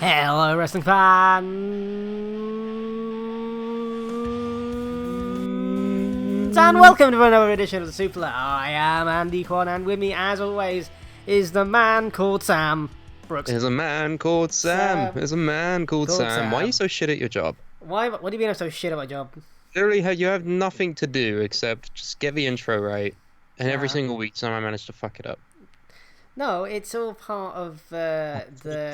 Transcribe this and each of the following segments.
Hello, wrestling fans, and welcome to another edition of the Suplah. I am Andy Quan, and with me, as always, is the man called Sam Brooks. There's a man called Sam. There's a man called Sam. Why are you so shit at your job? Why? What do you mean I'm so shit at my job? Literally, you have nothing to do except just get the intro right, and every single week somehow I manage to fuck it up. No, it's all part of the.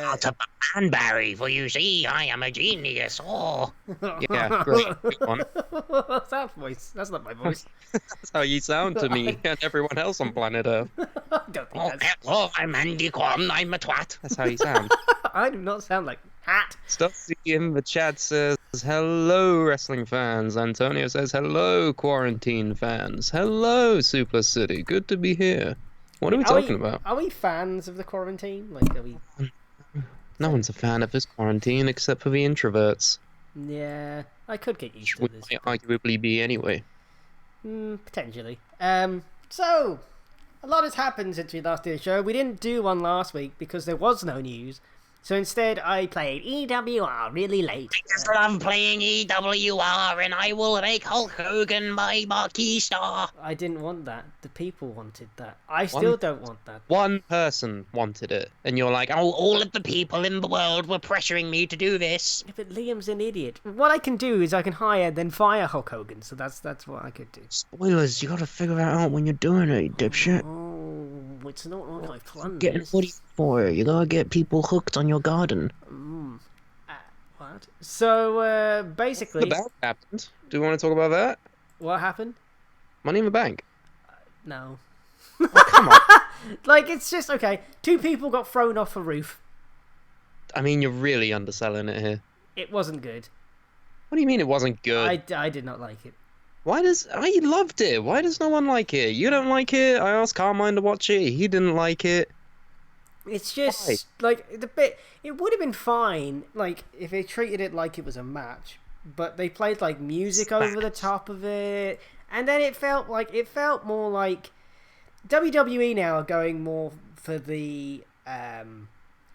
Out of a man, Barry, for you see, I am a genius. Oh, Yeah, great. Good one. What's that voice? That's not my voice. That's how you sound to me and everyone else on planet Earth. I don't think that's. I'm Andy Quam, I'm a twat. That's how you sound. I do not sound like hat. Stuffy in the chat says, hello, wrestling fans. Antonio says, hello, quarantine fans. Hello, Suplah City. Good to be here. What are we talking about? Are we fans of the quarantine? Like, are we? No one's a fan of this quarantine except for the introverts. Yeah, I could get used to Which this. might arguably be anyway. Potentially. So a lot has happened since we last did a show. We didn't do one last week because there was no news. So instead, I played EWR really late. Because I'm playing EWR and I will make Hulk Hogan my marquee star. I didn't want that. The people wanted that. I still don't want that. One person wanted it, and you're like, Oh, all of the people in the world were pressuring me to do this. Yeah, but Liam's an idiot. What I can do is I can hire then fire Hulk Hogan. So that's what I could do. spoilers, you gotta figure that out when you're doing it, you dipshit. Oh, it's not what I planned. Getting ready for it, you gotta get people hooked on your garden. What? So basically, The bank happened. Do you want to talk about that? what happened? Money in the bank. No. Oh, come on. Like, it's just, okay, two people got thrown off a roof. I mean, you're really underselling it here. It wasn't good. What do you mean it wasn't good? I did not like it. I loved it. Why does no one like it? You don't like it? I asked Carmine to watch it. He didn't like it. It's just, like, it would have been fine, like, if they treated it like it was a match. But they played, like, music over the top of it. And then it felt more like WWE now are going more for the,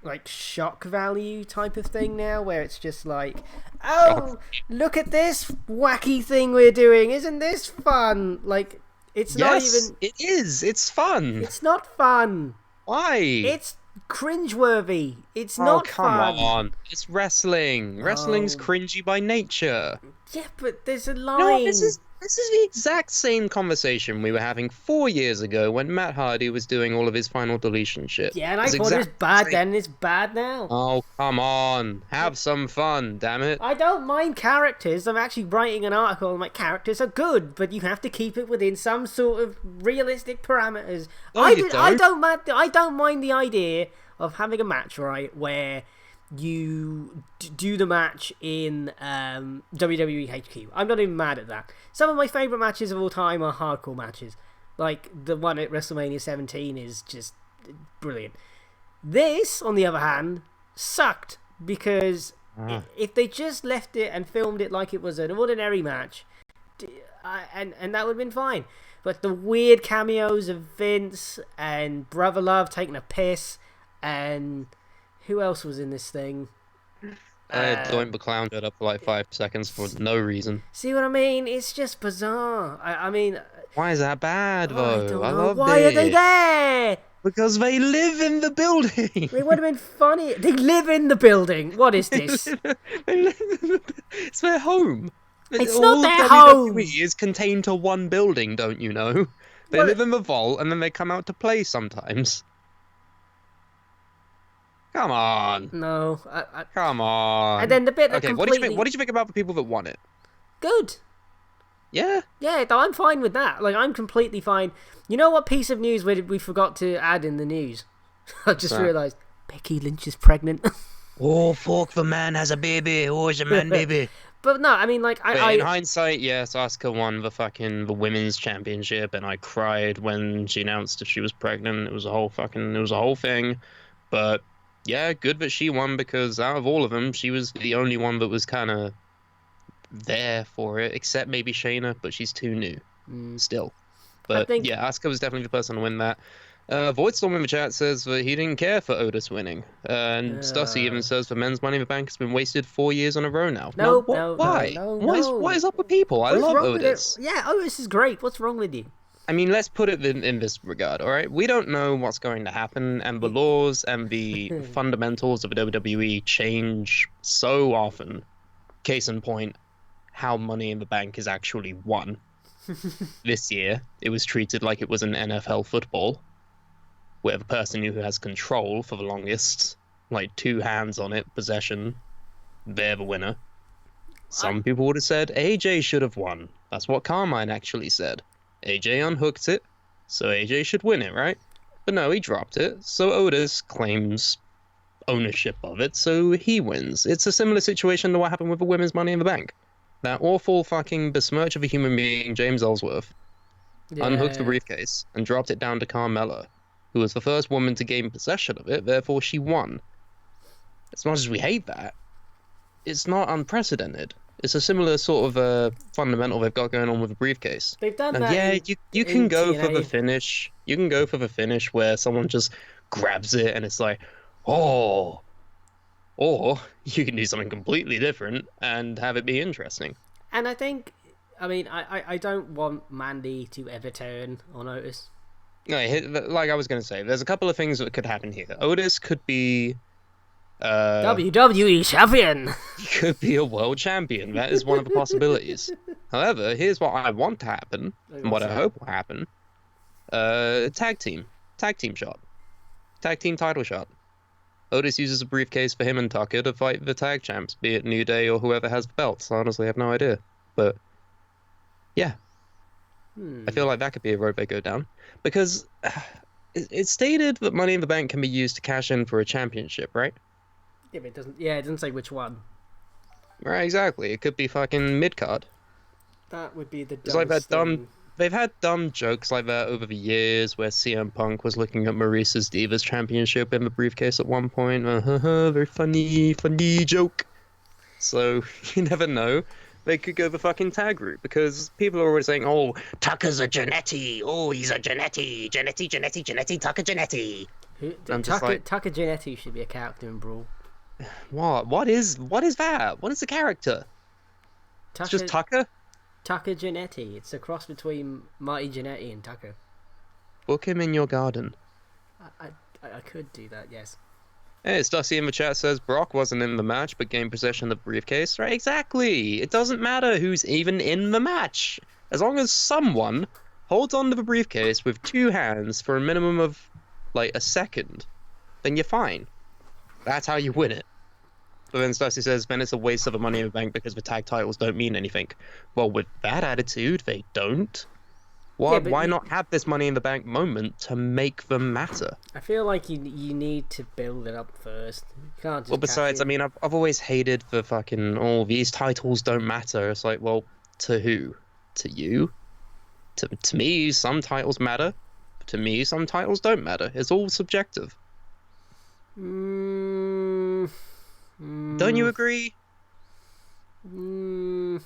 like, shock value type of thing now, where it's just like, oh, look at this wacky thing we're doing. Isn't this fun? Like, it's not even... It is. It's fun. It's not fun. Why? It's cringeworthy. It's Oh, not come fun. on. It's wrestling. Wrestling's Oh. cringy by nature. Yeah, but there's a line. You know what? This is the exact same conversation we were having 4 years ago when Matt Hardy was doing all of his final deletion shit. Yeah, and I It's thought it was exact bad same. then, and it's bad now. Oh, come on. Have some fun, damn it. I don't mind characters. I'm actually writing an article on, like, characters are good, but you have to keep it within some sort of realistic parameters. No, I you don't. I don't mind the idea of having a match, right, where you do the match in WWE HQ. I'm not even mad at that. Some of my favourite matches of all time are hardcore matches. Like, the one at WrestleMania 17 is just brilliant. This, on the other hand, sucked because if they just left it and filmed it like it was an ordinary match, and that would have been fine. But the weird cameos of Vince and Brother Love taking a piss, and who else was in this thing? Doink the Clown got up for like 5 seconds for no reason. See what I mean? It's just bizarre. I mean... Why is that bad, I though? don't I know. love Why it. are they there? Because they live in the building. It would have been funny. They live in the building. What is this? It's their home. It's All not their WWE home. is contained to one building, don't you know? They Well, live in the vault and then they come out to play sometimes. Come on. No. Come on. And then the bit that Okay, completely... what did you think about the people that won it? Good. Yeah? Yeah, no, I'm fine with that. Like, I'm completely fine. You know what piece of news we forgot to add in the news? I just realised Becky Lynch is pregnant. Oh, fuck, the man has a baby. Oh, it's a man baby. But no, I mean, like, But in hindsight, yes, Asuka won the women's championship, and I cried when she announced if she was pregnant. It was a whole thing. But yeah, good that she won because out of all of them, she was the only one that was kind of there for it, except maybe Shayna, but she's too new still. But think... yeah, Asuka was definitely the person to win that. Voidstorm in the chat says that he didn't care for Otis winning. And Stussy even says the men's Money in the Bank has been wasted 4 years in a row now. No, Why? no. What is up with people? I What's love wrong Otis. with it? Yeah, Otis is great. What's wrong with you? I mean, let's put it in this regard, all right? We don't know what's going to happen, and the laws and the fundamentals of the WWE change so often. Case in point, how Money in the Bank is actually won. This year, it was treated like it was an NFL football, where the person who has control for the longest, like 2 hands on it, possession, they're the winner. Some people would have said AJ should have won. That's what Carmine actually said. AJ unhooked it, so AJ should win it, right? But no, he dropped it, so Otis claims ownership of it, so he wins. It's a similar situation to what happened with the women's Money in the Bank. That awful fucking besmirch of a human being, James Ellsworth, unhooked the briefcase and dropped it down to Carmella, who was the first woman to gain possession of it, therefore she won. As much as we hate that, it's not unprecedented. It's a similar sort of fundamental they've got going on with the briefcase. They've done And that. yeah, you can go for TNA. the finish. You can go for the finish where someone just grabs it and it's like, oh. Or you can do something completely different and have it be interesting. And I think, I don't want Mandy to ever turn on Otis. No, like I was going to say, there's a couple of things that could happen here. Otis could be WWE champion. He could be a world champion. That is one of the possibilities. However, here's what I want to happen, and what I hope will happen. Tag team shot. Tag team title shot. Otis uses a briefcase for him and Tucker to fight the tag champs, be it New Day or whoever has the belts. I honestly have no idea. But, yeah. I feel like that could be a road they go down. Because it's stated that Money in the Bank can be used to cash in for a championship, right? Yeah, but it doesn't say which one. Right, exactly. It could be fucking mid-card. That would be the It's like that dumbest thing. dumb... They've had dumb jokes like that over the years, where CM Punk was looking at Maurice's Divas Championship in the briefcase at one point. Very funny joke. So, you never know. They could go the fucking tag route, because people are always saying, oh, Tucker's a Janetti. Oh, he's a Janetti. Janetti, Tucker Janetti. I'm just like- Tucker Janetti should be a character in Brawl. what? What is that? What is the character? It's just Tucker? Tucker Janetti. It's a cross between Marty Jannetty and Tucker. Book him in your garden. I could do that, yes. Hey, Stussy in the chat says Brock wasn't in the match, but gained possession of the briefcase. Right, exactly. It doesn't matter who's even in the match. As long as someone holds onto the briefcase with 2 hands for a minimum of, like, a second, then you're fine. That's how you win it. But then Stussy says, then it's a waste of the Money in the Bank because the tag titles don't mean anything. Well, with that attitude, they don't. Why not have this Money in the Bank moment to make them matter? I feel like you need to build it up first. You can't just Well, besides, I mean, I've always hated the fucking, oh, these titles don't matter. It's like, well, to who? To you? To me, some titles matter. To me, some titles don't matter. It's all subjective. Don't you agree? No.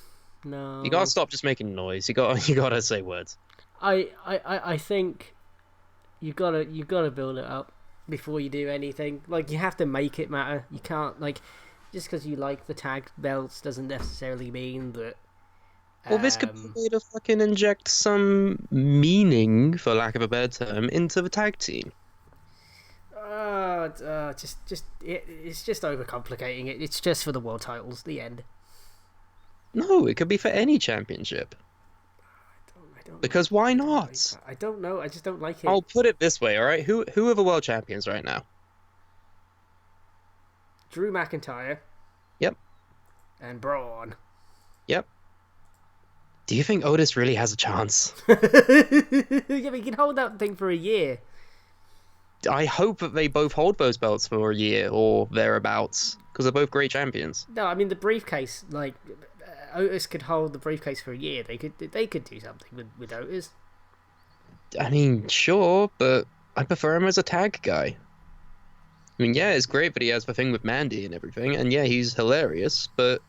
You gotta stop just making noise. You gotta say words. I think you gotta build it up before you do anything. Like, you have to make it matter. You can't, like, just because you like the tag belts doesn't necessarily mean that. Well, this could be a way to fucking inject some meaning, for lack of a better term, into the tag team. It's just overcomplicating it. It's just for the world titles. The end. No, it could be for any championship. I don't. Because why not? I don't know. I just don't like it. I'll put it this way, all right? Who are the world champions right now? Drew McIntyre. Yep. And Braun. Yep. Do you think Otis really has a chance? Yeah, but you can hold that thing for a year. I hope that they both hold those belts for a year or thereabouts, because they're both great champions. No, I mean the briefcase. Like, Otis could hold the briefcase for a year. They could do something with Otis. I mean, sure, but I prefer him as a tag guy. I mean, yeah, it's great that he has the thing with Mandy and everything, and yeah, he's hilarious, but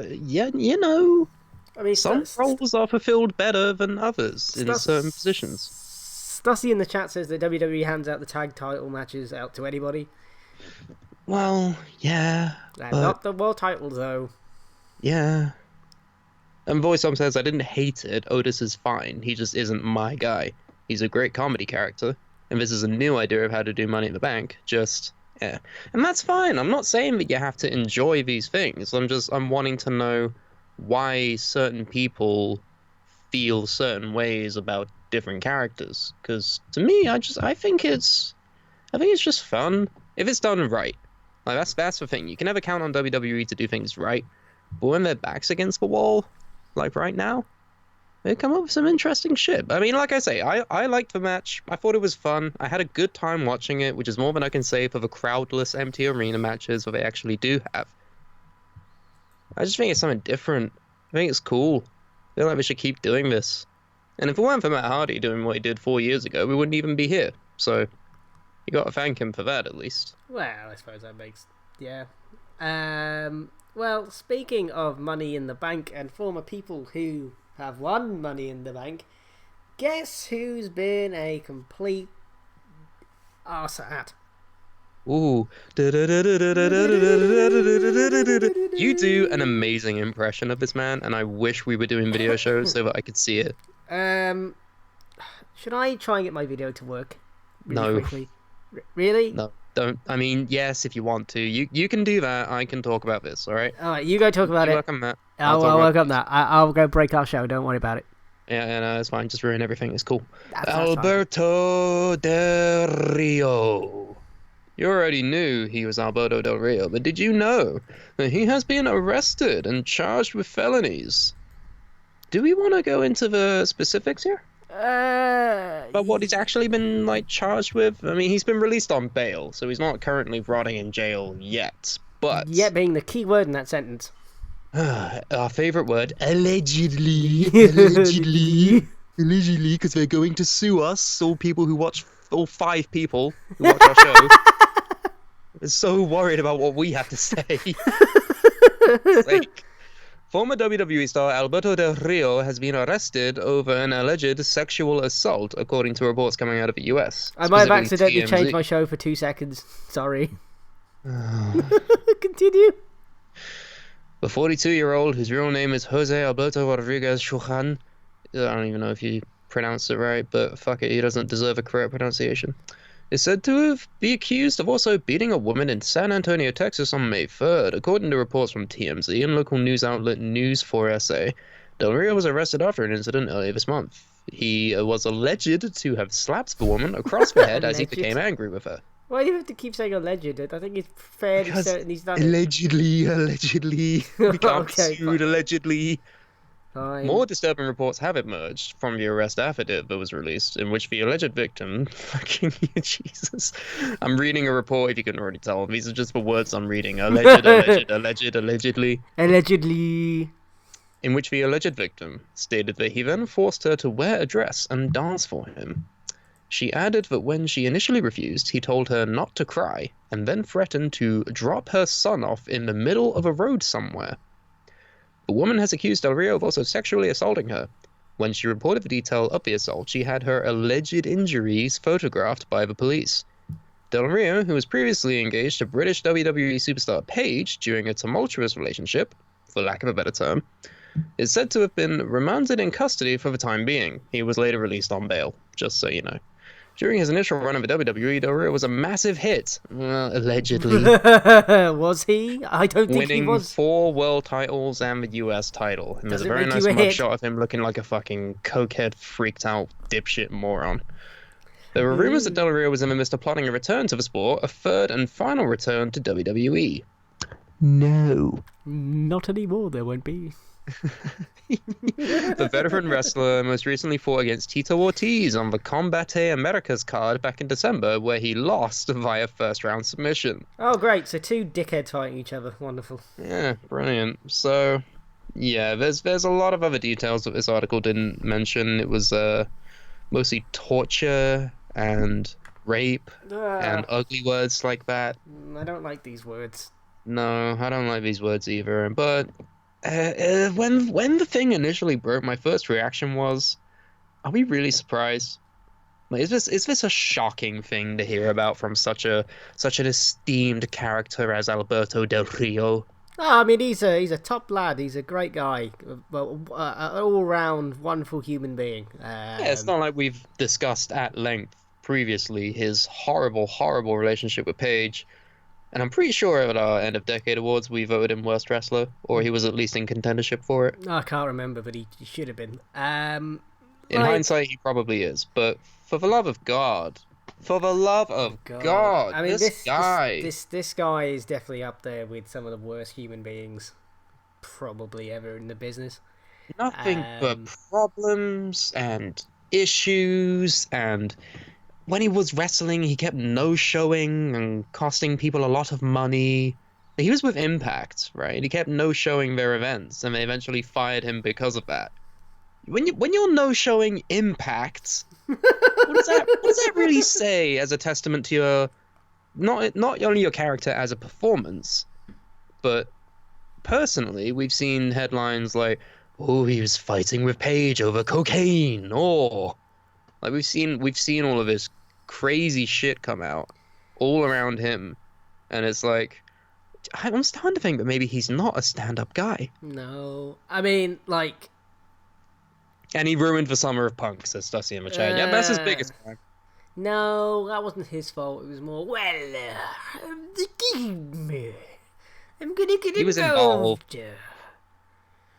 yeah, you know, I mean, some roles are fulfilled better than others in certain positions. Stussy in the chat says that WWE hands out the tag title matches out to anybody. Well, yeah, but Not the world title, though. yeah. And Voice Tom says, I didn't hate it. Otis is fine. He just isn't my guy. He's a great comedy character. And this is a new idea of how to do Money in the Bank. Just, yeah. And that's fine. I'm not saying that you have to enjoy these things. I'm wanting to know why certain people feel certain ways about different characters. Because to me, I think it's just fun. If it's done right. Like, that's the thing. You can never count on WWE to do things right. But when their back's against the wall, like right now, they come up with some interesting shit. I mean, like I say, I liked the match. I thought it was fun. I had a good time watching it, which is more than I can say for the crowdless, empty arena matches that they actually do have. I just think it's something different. I think it's cool. I feel like we should keep doing this. And if it weren't for Matt Hardy doing what he did 4 years ago, we wouldn't even be here. So, you got to thank him for that, at least. Well, I suppose that makes... Yeah. Well, speaking of Money in the Bank and former people who have won Money in the Bank, guess who's been a complete arse at? Ooh. You do an amazing impression of this man, and I wish we were doing video shows so that I could see it. Should I try and get my video to work? No. Quickly? Really? No, don't. I mean, yes, if you want to. You can do that. I can talk about this, all right? All right, you go talk about it. Work on that. I'll work on that. I'll go break our show. Don't worry about it. Yeah, no, it's fine. Just ruin everything. It's cool. That's Alberto Del Rio. You already knew he was Alberto Del Rio, but did you know that he has been arrested and charged with felonies? Do we want to go into the specifics here? But what he's actually been, like, charged with? I mean, he's been released on bail, so he's not currently rotting in jail yet, but... Yet being the key word in that sentence. Our favourite word, allegedly. Allegedly, because they're going to sue us, all 5 people who watch our show. They're so worried about what we have to say. It's like... Former WWE star Alberto Del Rio has been arrested over an alleged sexual assault, according to reports coming out of the US. I might have accidentally changed my show for 2 seconds. Sorry. Continue. The 42-year-old, whose real name is Jose Alberto Rodriguez Chujan, I don't even know if you pronounced it right, but fuck it, he doesn't deserve a correct pronunciation, is said to be accused of also beating a woman in San Antonio, Texas on May 3rd. According to reports from TMZ and local news outlet News 4SA, Del Rio was arrested after an incident earlier this month. He was alleged to have slapped the woman across the head as he became angry with her. Why do you have to keep saying alleged? I think it's fairly certain he's done allegedly, it. Allegedly. We can't be sued, allegedly. Fine. More disturbing reports have emerged from the arrest affidavit that was released, in which the alleged victim, fucking Jesus, I'm reading a report if you couldn't already tell. These are just the words I'm reading. Allegedly. Allegedly. In which the alleged victim stated that he then forced her to wear a dress and dance for him. She added that when she initially refused, he told her not to cry, and then threatened to drop her son off in the middle of a road somewhere. The woman has accused Del Rio of also sexually assaulting her. When she reported the detail of the assault, she had her alleged injuries photographed by the police. Del Rio, who was previously engaged to British WWE superstar Paige during a tumultuous relationship, for lack of a better term, is said to have been remanded in custody for the time being. He was later released on bail, just so you know. During his initial run of the WWE, Del Rio was a massive hit. Well, allegedly. Was he? I don't think he was. Winning 4 world titles and the US title. And there's a very nice mugshot of him looking like a fucking cokehead, freaked out dipshit moron. There were rumors that Del Rio was in the midst of plotting a return to the sport, a third and final return to WWE. No. Not anymore, there won't be. The veteran wrestler most recently fought against Tito Ortiz on the Combate Americas card back in December, where he lost via first-round submission. Oh, great. So 2 dickheads fighting each other. Wonderful. Yeah, brilliant. So, yeah, there's a lot of other details that this article didn't mention. It was mostly torture and rape and ugly words like that. I don't like these words. No, I don't like these words either. But when the thing initially broke, my first reaction was, are we really surprised? Like, is this a shocking thing to hear about from such an esteemed character as Alberto Del Rio? Oh, I mean, he's a top lad. He's a great guy, but an all round wonderful human being. Yeah, it's not like we've discussed at length previously his horrible, horrible relationship with Paige. And I'm pretty sure at our end of decade awards we voted him worst wrestler, or he was at least in contendership for it. I can't remember, but he should have been. In hindsight, he probably is. But for the love of God, for the love of God, God, I mean, this guy. this guy is definitely up there with some of the worst human beings probably ever in the business. Nothing but Um, problems and issues. And when he was wrestling, he kept no-showing and costing people a lot of money. He was with Impact, right? He kept no-showing their events, and they eventually fired him because of that. When you're no-showing Impact, what does that really say as a testament to your not only your character as a performance, but personally, we've seen headlines like, "Oh, he was fighting with Paige over cocaine," or like we've seen all of this crazy shit come out all around him, and it's like I'm starting to think that maybe he's not a stand-up guy, no, I mean, like, and he ruined the summer of punk, says Dusty in the chat. Yeah, that's his biggest crime. no, that wasn't his fault. It was more, well, I'm gonna get He was involved.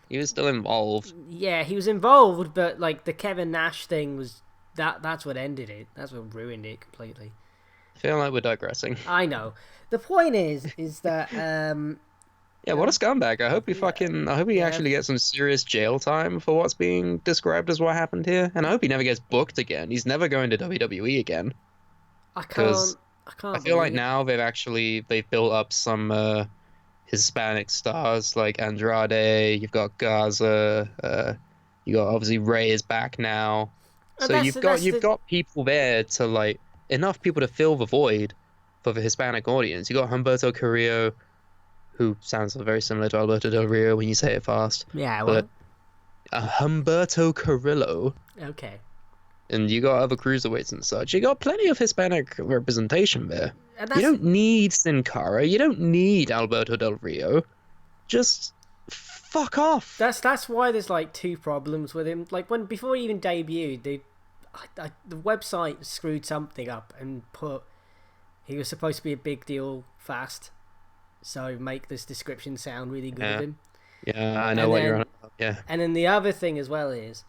He was still involved. Yeah, he was involved, but like the Kevin Nash thing was that's what ended it. That's what ruined it completely. I feel like we're digressing. I know. The point is that Yeah, what a scumbag. I hope he yeah, actually gets some serious jail time for what's being described as what happened here. And I hope he never gets booked again. He's never going to WWE again. I Because can't I feel like believe it. now they've built up some Hispanic stars like Andrade, you've got Gaza, you got obviously Ray is back now. And So you've got people there to like enough people to fill the void for the Hispanic audience. You got Humberto Carrillo, who sounds very similar to Alberto Del Rio when you say it fast. Yeah, But well, Humberto Carrillo, okay. and you got other cruiserweights and such. You got plenty of Hispanic representation there. And You that's don't need Sin Cara. You don't need Alberto Del Rio. Just fuck off. that's why there's like two problems with him. Like when before he even debuted, the website screwed something up and put he was supposed to be a big deal fast, so make this description sound really good of him. Yeah, I know And what then- you're on about. Yeah. And then the other thing as well is,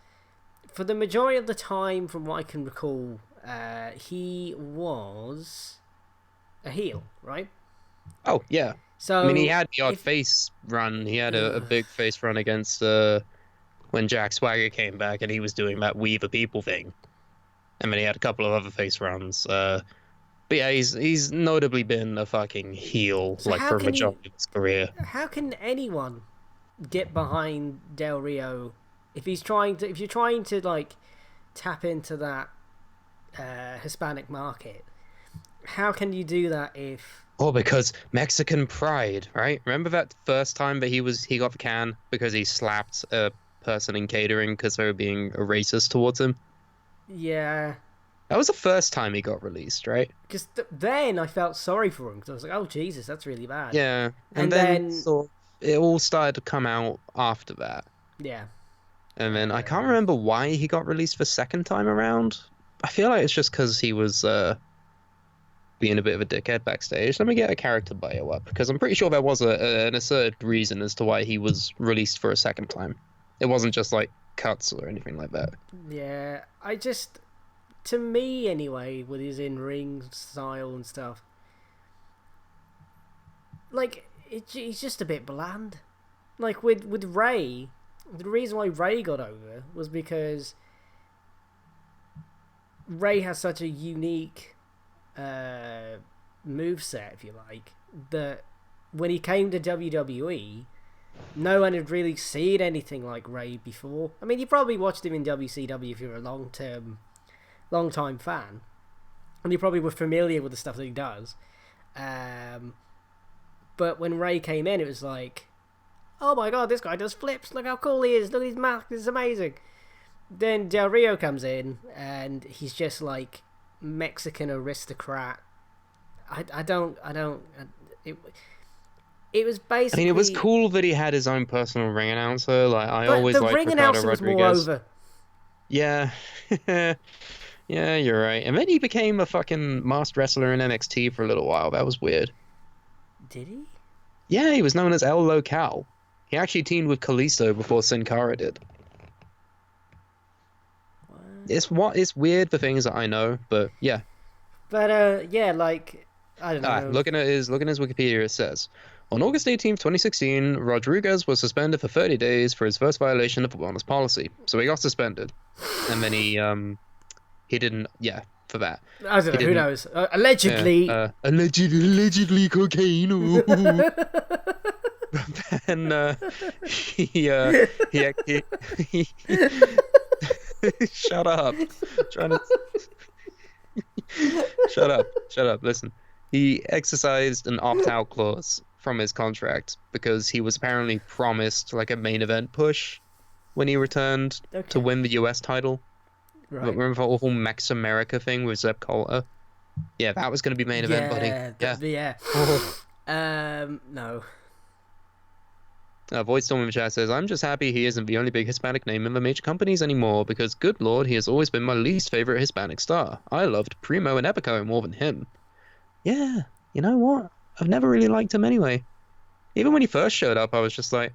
for the majority of the time, from what I can recall, he was a heel, right? Oh, yeah. So I mean, he had the odd if- face run. He had a big face run against when Jack Swagger came back and he was doing that We the People thing. And then he had a couple of other face runs. But yeah, he's notably been a fucking heel So like how for a can you- majority of his career. how can anyone get behind Del Rio if you're trying to like tap into that Hispanic market? How can you do that if Oh, because Mexican pride, right? Remember that first time that he got the can because he slapped a person in catering because they were being a racist towards him? yeah? That was the first time he got released, right? Because then I felt sorry for him because I was like, oh Jesus, that's really bad. Yeah. And then then- sort of, it all started to come out after that. Yeah. And then I can't remember why he got released the second time around. I feel like it's just because he was being a bit of a dickhead backstage. Let me get a character bio up because I'm pretty sure there was an asserted reason as to why he was released for a second time. It wasn't just like cuts or anything like that. Yeah, to me anyway, with his in-ring style and stuff, like he's just a bit bland. Like with Ray, the reason why Ray got over was because Ray has such a unique moveset, if you like, that when he came to WWE, no one had really seen anything like Ray before. I mean, you probably watched him in WCW if you're a long-time fan, and you probably were familiar with the stuff that he does. But when Ray came in, it was like, oh my god, this guy does flips. Look how cool he is. Look at his mask. This is amazing. then Del Rio comes in, and he's just like Mexican aristocrat. It was I mean, it was basically. cool that he had his own personal ring announcer. Like, I But always the liked ring Ricardo announcer was more Rodriguez. over. Yeah. Yeah, you're right. And then he became a fucking masked wrestler in NXT for a little while. That was weird. Did he? Yeah, he was known as El Local. He actually teamed with Kalisto before Sin Cara did. It's weird the things that I know, but yeah. But yeah, like I don't know. Looking at his Wikipedia, it says on August 18th, 2016, Rodriguez was suspended for 30 days for his first violation of the wellness policy. So he got suspended, and then he didn't. Yeah, for that. I don't He know. Who didn't. knows? Allegedly. Allegedly cocaine. And he shut up. Trying to shut up. Listen, he exercised an opt-out clause from his contract because he was apparently promised like a main event push when he returned to win the US title. Right. Remember the awful Mex America thing with Zeb Coulter? Yeah, that was going to be main event, buddy. Yeah. No. Void Storm in the chat says, I'm just happy he isn't the only big Hispanic name in the major companies anymore, because good lord, he has always been my least favorite Hispanic star. I loved Primo and Epico more than him. Yeah, you know what? I've never really liked him anyway. Even when he first showed up, I was just like,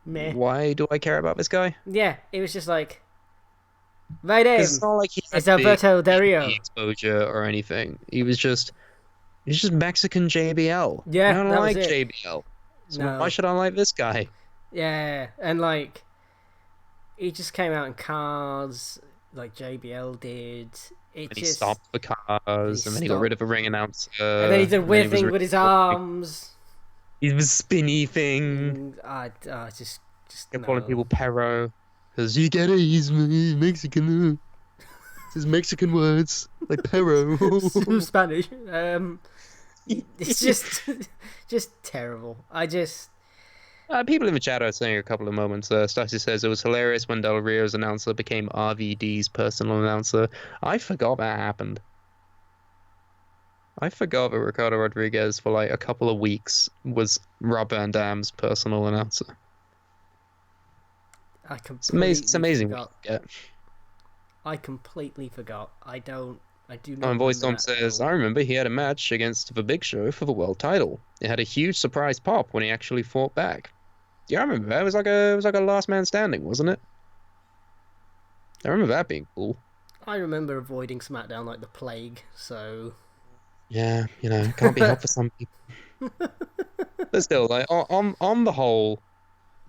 Meh. why do I care about this guy? Yeah, it was just like, right in. It's not like he had It's Alberto Del Rio. big exposure or anything. He's just Mexican JBL. Yeah, I don't that like was it. JBL. So No. why should I like this guy? Yeah, and like, he just came out in cars like JBL did. And he stopped the cars, and then he got rid of the ring announcer. And then he did weird thing with his arms. He was spinny thing. I just Kept calling people perro. Because you get it, he's Mexican. It's Mexican words, like perro. Spanish. It's just terrible. People in the chat are saying a couple of moments. Stacy says it was hilarious when Del Rio's announcer became RVD's personal announcer. I forgot that happened. I forgot that Ricardo Rodriguez for like a couple of weeks was Rob Van Dam's personal announcer. It's amazing what you get. I completely forgot. I do not. And Voice Storm says, I remember he had a match against The Big Show for the world title. It had a huge surprise pop when he actually fought back. Yeah, I remember that. It was like a last man standing, wasn't it? I remember that being cool. I remember avoiding SmackDown like the plague, so... Yeah, you know, it can't be helped for some people. But still, like, on the whole,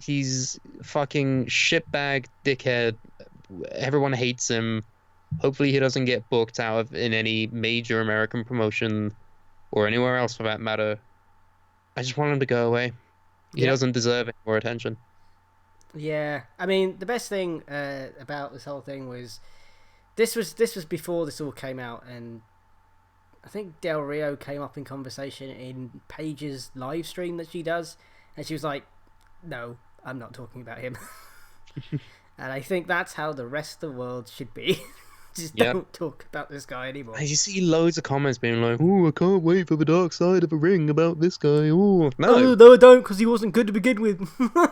he's fucking shitbag dickhead. Everyone hates him. Hopefully he doesn't get booked in any major American promotion or anywhere else for that matter. I just want him to go away. He doesn't deserve any more attention. Yeah, I mean, the best thing about this whole thing was this was before this all came out, and I think Del Rio came up in conversation in Paige's live stream that she does, and she was like, "No, I'm not talking about him." And I think that's how the rest of the world should be. Just don't talk about this guy anymore. You see loads of comments being like, "Oh, I can't wait for the dark side of the ring about this guy." Oh, no, I don't, because he wasn't good to begin with.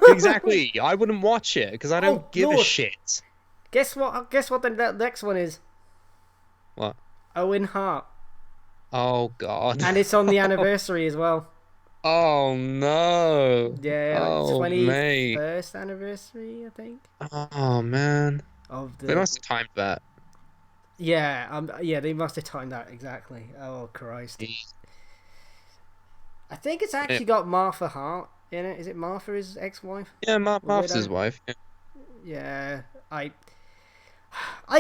Exactly. I wouldn't watch it because I don't give a shit. Guess what? Guess what the next one is? What? Owen Hart. Oh God. And it's on the anniversary as well. Oh no. Yeah, oh, 21st anniversary, I think. Oh man. They must have timed that. Yeah, they must have timed that exactly. Oh Christ. I think it's actually got Martha Hart in it. Is it Martha, his ex-wife? Yeah, Martha's his wife. Yeah, I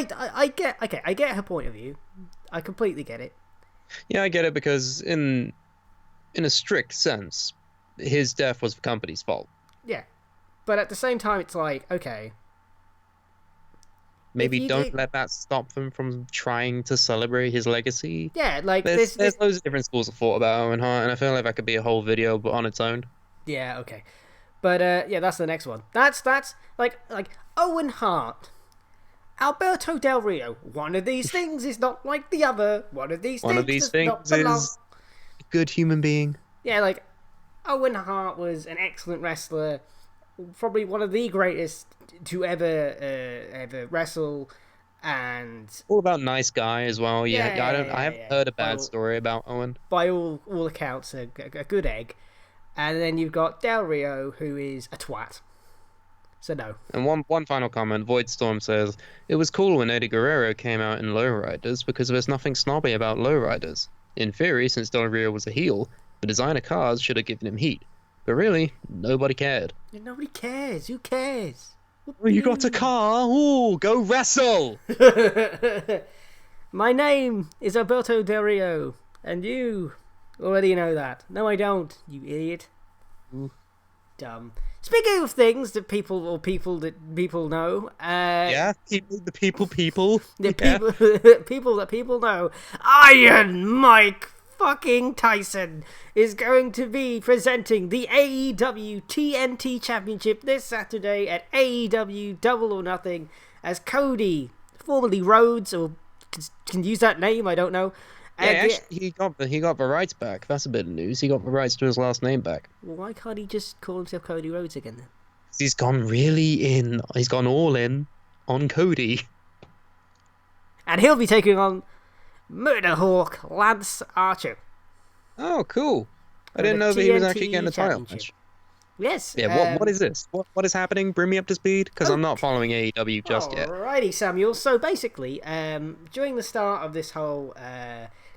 get her point of view. I completely get it. Yeah, I get it because in a strict sense, his death was the company's fault. Yeah, but at the same time, it's like, okay. Maybe don't let that stop them from trying to celebrate his legacy. Yeah, like there's loads of different schools of thought about Owen Hart, and I feel like that could be a whole video, but on its own. Yeah, okay, but yeah, that's the next one. That's like Owen Hart. Alberto Del Rio. One of these things is not like the other. One of these One of things these does not things belong. is a good human being. Yeah, like, Owen Hart was an excellent wrestler. Probably one of the greatest to ever wrestle. And All about nice guy as well. Yeah, I haven't heard a bad By, story about Owen. by all accounts, a good egg. And then you've got Del Rio, who is a twat. So no. And one final comment, Voidstorm says, it was cool when Eddie Guerrero came out in Lowriders because there's nothing snobby about Lowriders. In theory, since Del Rio was a heel, the designer cars should have given him heat. But really, nobody cared. Yeah, nobody cares. Who cares? Oh, you got a car? Ooh, go wrestle! My name is Alberto Del Rio, and you already know that. No, I don't, you idiot. Ooh. Dumb. Speaking of things that people know, Yeah, the people. the Yeah. people that people know, Iron Mike fucking Tyson is going to be presenting the AEW TNT Championship this Saturday at AEW Double or Nothing as Cody, formerly Rhodes, or can use that name, I don't know. Yeah, actually, he got the rights back. That's a bit of news. He got the rights to his last name back. Well, why can't he just call himself Cody Rhodes again then? He's gone really in. He's gone all in on Cody. And he'll be taking on Murderhawk Lance Archer. Oh, cool. I For didn't the know that he was TNT actually getting a title Championship. match. Yes. Yeah, what is this? What is happening? Bring me up to speed, because I'm not following AEW just yet. Alrighty, Samuel. So basically, during the start of this whole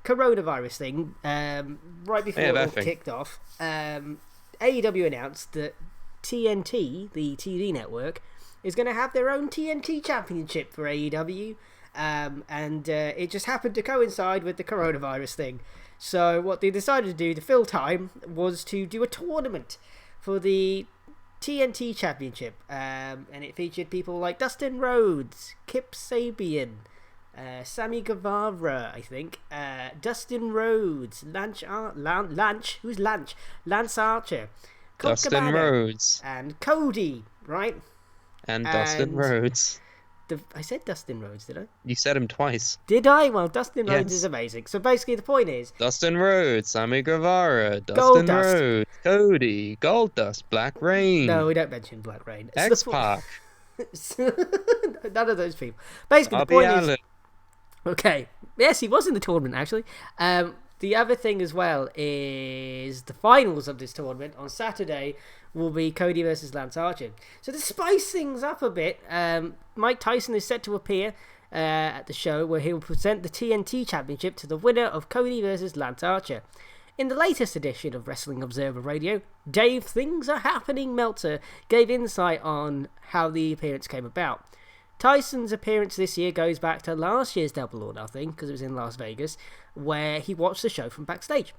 coronavirus thing, right before it all kicked off, AEW announced that TNT, the TV network, is going to have their own TNT Championship for AEW, and it just happened to coincide with the coronavirus thing. So what they decided to do to fill time was to do a tournament for the TNT Championship, and it featured people like Dustin Rhodes, Kip Sabian, Sammy Guevara, I think, Dustin Rhodes, Lance Archer, Colt Dustin Cabana, Rhodes. and Cody, right? And Dustin Rhodes. I said Dustin Rhodes, did I? You said him twice. Did I? Well, Dustin Rhodes Yes. is amazing. So basically the point is, Dustin Rhodes, Sammy Guevara, Dustin Goldust. Rhodes, Cody, Goldust, Black Rain, no, we don't mention Black Rain. X-Pac, None of those people. Basically, the Darby point Allin. is, okay, yes, he was in the tournament actually. The other thing as well is the finals of this tournament on Saturday will be Cody versus Lance Archer. So to spice things up a bit, Mike Tyson is set to appear at the show where he will present the TNT Championship to the winner of Cody versus Lance Archer. In the latest edition of Wrestling Observer Radio, Dave Things Are Happening Meltzer gave insight on how the appearance came about. Tyson's appearance this year goes back to last year's Double or Nothing, because it was in Las Vegas, where he watched the show from backstage.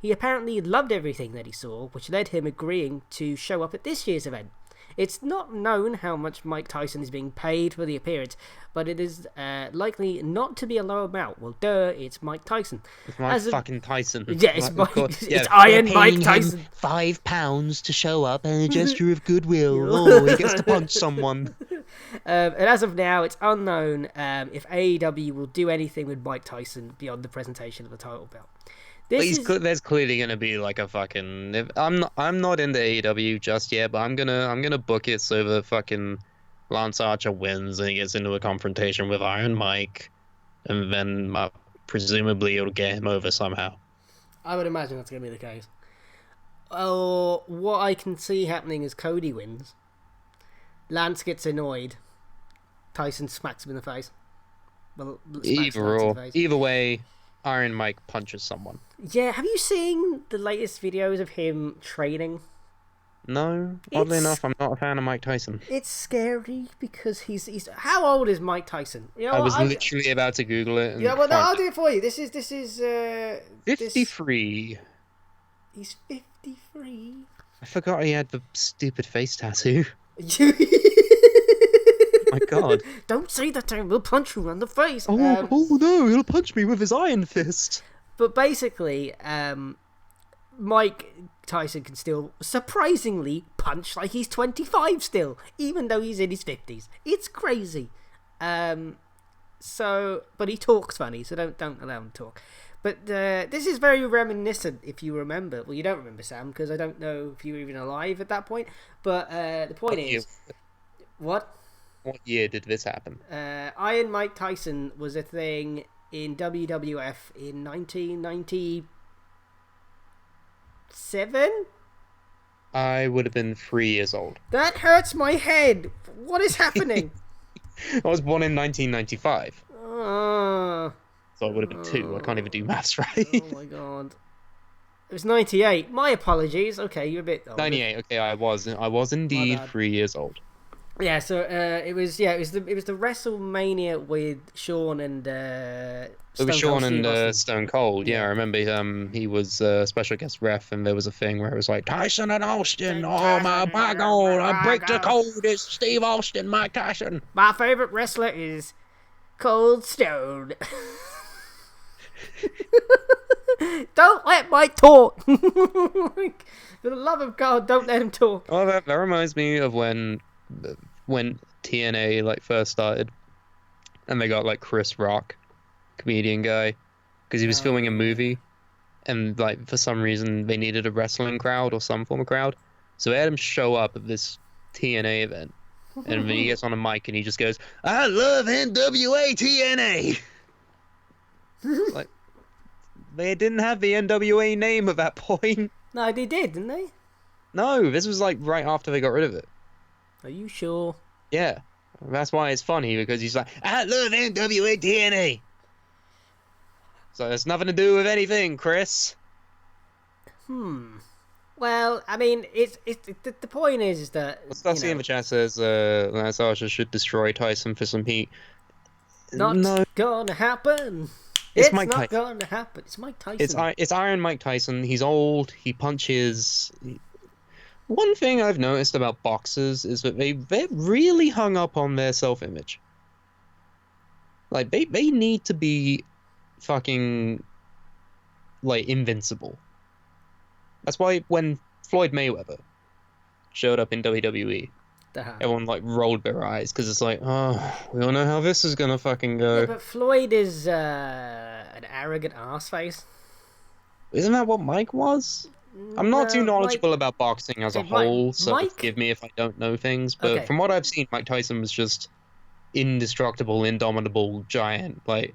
He apparently loved everything that he saw, which led him agreeing to show up at this year's event. It's not known how much Mike Tyson is being paid for the appearance, but it is likely not to be a low amount. Well, duh, it's Mike Tyson. It's Mike fucking Tyson. Yeah, it's Like, it's Iron Mike Tyson. £5 to show up and a gesture of goodwill. Oh, he gets to punch someone. And as of now, it's unknown if AEW will do anything with Mike Tyson beyond the presentation of the title belt. There's clearly gonna be like a fucking. I'm not into AEW just yet, but I'm gonna book it so the fucking Lance Archer wins and he gets into a confrontation with Iron Mike, and then presumably it'll get him over somehow. I would imagine that's going to be the case. Oh, what I can see happening is Cody wins. Lance gets annoyed. Tyson smacks him in the face. Well, Either way, Iron Mike punches someone. Yeah, have you seen the latest videos of him training? No, oddly enough, I'm not a fan of Mike Tyson. It's scary because he's how old is Mike Tyson? You know, I was literally about to Google it. And yeah, well, no, I'll do it for you. This is 53. He's 53. I forgot he had the stupid face tattoo. My God! Don't say that to him. We'll punch you on the face. Oh no! He'll punch me with his iron fist. But basically, Mike Tyson can still surprisingly punch like he's 25 still, even though he's in his 50s. It's crazy. But he talks funny, so don't allow him to talk. But this is very reminiscent, if you remember. Well, you don't remember, Sam, because I don't know if you were even alive at that point. But the point is... What? What year did this happen? Iron Mike Tyson was a thing in WWF in 1997? I would have been 3 years old. That hurts my head. What is happening? I was born in 1995. Oh, So I would have been 2. I can't even do maths right. oh my god. It was 98. My apologies. Okay, you're a bit older. 98. Okay, I was indeed bad. 3 years old. Yeah, so it was the WrestleMania with Shawn and It was Shawn and Stone Cold. Yeah, I remember he was a special guest ref, and there was a thing where it was like Tyson and Austin. Oh my God! I break the code. It's Steve Austin, Mike Tyson. My favorite wrestler is Cold Stone. Don't let Mike talk. For the love of God, don't let him talk. Oh, that reminds me of when TNA like first started, and they got like Chris Rock, comedian guy, because he was filming a movie, and like for some reason they needed a wrestling crowd or some form of crowd, so they had him show up at this TNA event, and then he gets on a mic and he just goes, "I love NWA TNA." Like, they didn't have the NWA name at that point. No, they did, didn't they? No, this was like right after they got rid of it. Are you sure? Yeah, that's why it's funny, because he's like, "I love NWA TNA." So it's nothing to do with anything, Chris. Well, I mean, the point is that Stacy in the chat says Lance Archer should destroy Tyson for some heat. not gonna happen. It's Not Mike gonna happen. It's Mike Tyson. It's Iron Mike Tyson. He's old. He punches. One thing I've noticed about boxers is that they're really hung up on their self-image. Like, they need to be fucking, like, invincible. That's why when Floyd Mayweather showed up in WWE, everyone, like, rolled their eyes, because it's like, oh, we all know how this is gonna fucking go. Yeah, but Floyd is an arrogant arseface. Isn't that what Mike was? I'm not too knowledgeable about boxing as a whole, so forgive me if I don't know things, but from what I've seen, Mike Tyson was just indestructible, indomitable giant. Like,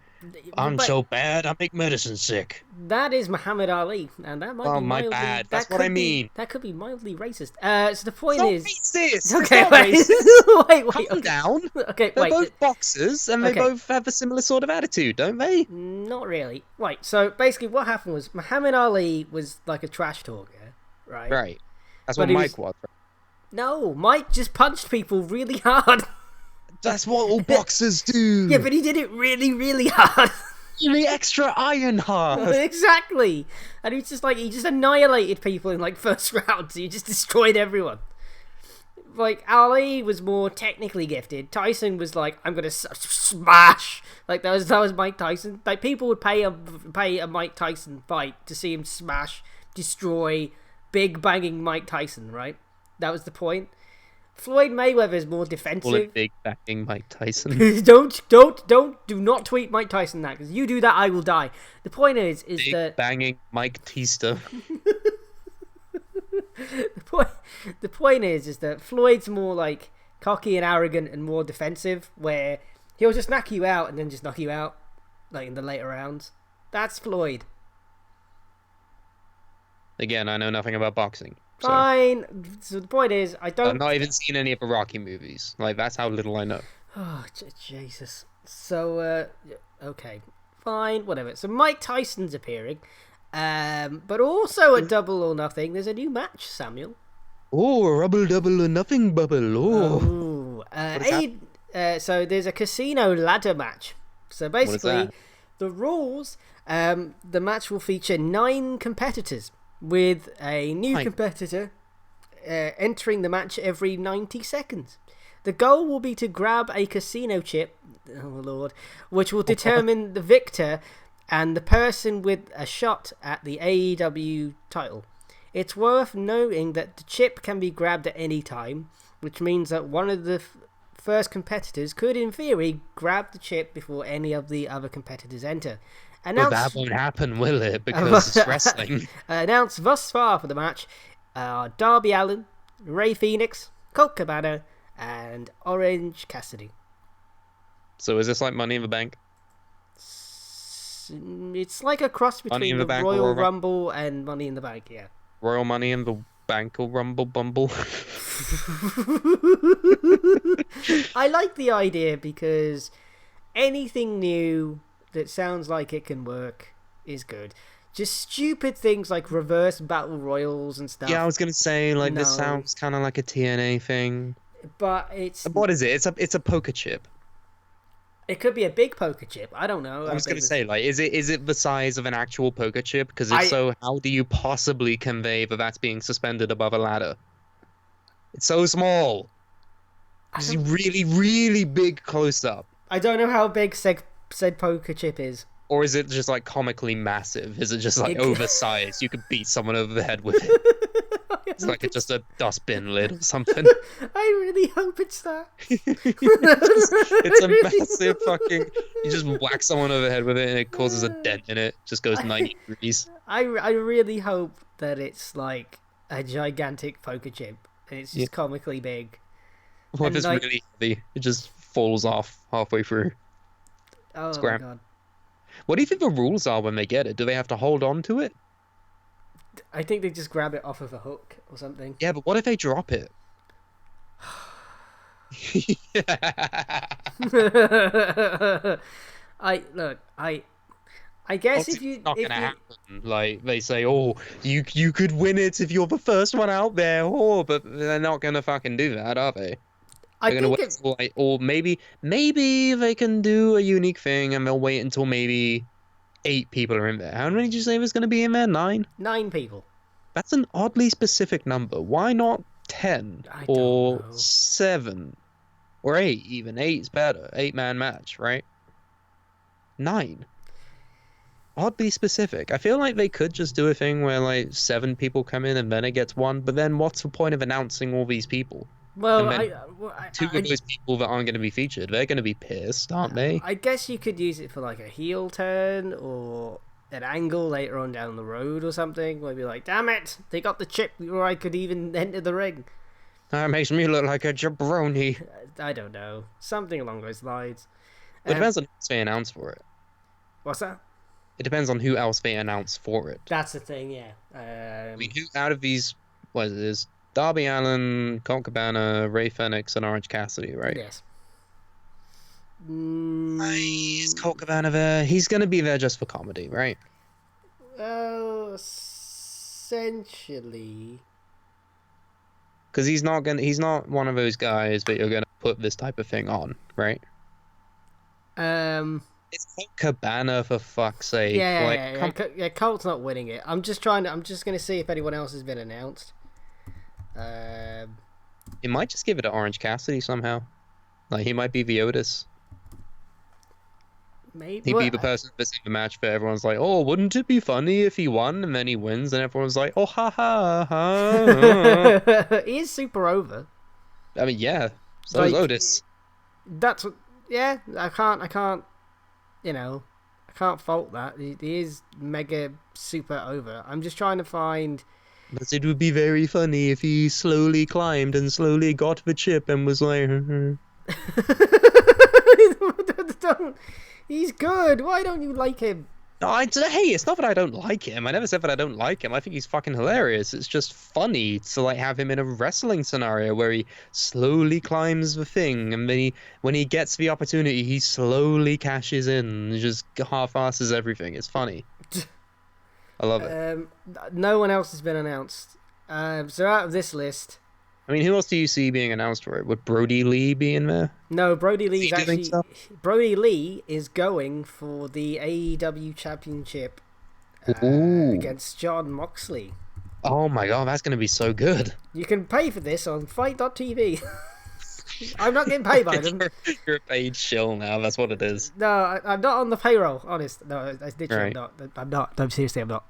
I'm so bad, I make medicine sick. That is Muhammad Ali, and that might be my mildly... bad. That's what I mean. That could be mildly racist. So the point is... Racist! Okay, wait. Calm down. Okay, They're wait. both boxers, and they both have a similar sort of attitude, don't they? Not really. Right, so basically what happened was Muhammad Ali was like a trash talker, right? Right. That's what Mike was. No, Mike just punched people really hard. That's what all boxers do. Yeah, but he did it really, really hard. The extra iron hard. Exactly. And he just annihilated people in like first rounds. He just destroyed everyone. Like, Ali was more technically gifted. Tyson was like, I'm gonna smash. Like, that was Mike Tyson. Like, people would pay a Mike Tyson fight to see him smash, destroy, big banging Mike Tyson, right? That was the point. Floyd Mayweather is more defensive. Big backing Mike Tyson. do not tweet Mike Tyson that, because you do that, I will die. The point is big that banging Mike Tista. the point is that Floyd's more like cocky and arrogant and more defensive, where he'll just knock you out and then just knock you out, like in the later rounds. That's Floyd. Again, I know nothing about boxing. So. Fine. So the point is, I've not even seen any of the Rocky movies. Like, that's how little I know. Oh, Jesus. So, okay. Fine, whatever. So Mike Tyson's appearing. But also at Double or Nothing, there's a new match, Samuel. Oh, rubble double or nothing bubble. Oh. So there's a casino ladder match. So basically, the rules, the match will feature 9 competitors, with a new competitor entering the match every 90 seconds. The goal will be to grab a casino chip, oh lord, which will determine the victor and the person with a shot at the AEW title. It's worth noting that the chip can be grabbed at any time, which means that one of the first competitors could, in theory, grab the chip before any of the other competitors enter. But that won't happen, will it? Because it's wrestling. Announced thus far for the match are Darby Allin, Rey Fenix, Colt Cabana, and Orange Cassidy. So is this like Money in the Bank? It's like a cross between the Royal Rumble and Money in the Bank, yeah. Royal Money in the Bank or Rumble Bumble? I like the idea because anything new that sounds like it can work is good. Just stupid things like reverse battle royals and stuff. Yeah, I was gonna say, like, this sounds kind of like a TNA thing. But it's... What is it? It's a poker chip. It could be a big poker chip. I don't know. I was gonna say, like, is it the size of an actual poker chip? Because if so, how do you possibly convey that that's being suspended above a ladder? It's so small. It's really, really big close up. I don't know how big said poker chip is. Or is it just like comically massive? Is it just like oversized? You could beat someone over the head with it. It's like just a dustbin lid or something. I really hope it's that. It's a massive fucking... You just whack someone over the head with it and it causes a dent in it. Just goes 90 degrees. I really hope that it's like a gigantic poker chip. And it's just comically big. What if it's really heavy? It just falls off halfway through. Oh my god. What do you think the rules are when they get it? Do they have to hold on to it? I think they just grab it off of a hook or something. Yeah, but what if they drop it? I guess if you... not gonna happen. Like, they say, oh, you could win it if you're the first one out there, but they're not gonna fucking do that, are they? They're gonna wait until, like, or maybe they can do a unique thing and they'll wait until maybe 8 people are in there. How many did you say was gonna be in there? 9? 9 people. That's an oddly specific number. Why not 10 or 7 or 8 even? 8's better. 8-man match, right? 9. Oddly specific. I feel like they could just do a thing where like 7 people come in and then it gets 1, but then what's the point of announcing all these people? Well, 2 of those people that aren't going to be featured, they're going to be pissed, aren't they? I guess you could use it for like a heel turn or an angle later on down the road or something. Where you'd be like, damn it, they got the chip before I could even enter the ring. That makes me look like a jabroni. I don't know. Something along those lines. It depends on who else they announce for it. What's that? It depends on who else they announce for it. That's the thing, yeah. I mean, who out of these, what is this? Darby Allin, Colt Cabana, Rey Fenix, and Orange Cassidy, right? Yes. Is Colt Cabana there? He's going to be there just for comedy, right? Essentially. Because he's not one of those guys that you're gonna put this type of thing on, right? It's Colt Cabana, for fuck's sake. Yeah, Colt's not winning it. I'm just gonna see if anyone else has been announced. It might just give it to Orange Cassidy somehow. Like, he might be the Otis. Maybe. He'd be the person that's in the match that everyone's like, oh, wouldn't it be funny if he won? And then he wins, and everyone's like, oh, ha ha ha. He is super over. I mean, yeah. So is Otis. That's what. Yeah, I can't. You know, I can't fault that. He is mega super over. I'm just trying to find. But it would be very funny if he slowly climbed and slowly got the chip and was like. Don't. He's good. Why don't you like him? No, hey, it's not that I don't like him. I never said that I don't like him. I think he's fucking hilarious. It's just funny to like have him in a wrestling scenario where he slowly climbs the thing, and then when he gets the opportunity, he slowly cashes in and just half-asses everything. It's funny. I love it. No one else has been announced. So out of this list. I mean, who else do you see being announced for it? Would Brody Lee be in there? No, Brody Lee is going for the AEW Championship against Jon Moxley. Oh my god, that's going to be so good. You can pay for this on Fight.tv. I'm not getting paid by them. You're a paid shill now, that's what it is. No, I'm not on the payroll, honest. No, I literally right. I'm not. No, seriously, I'm not.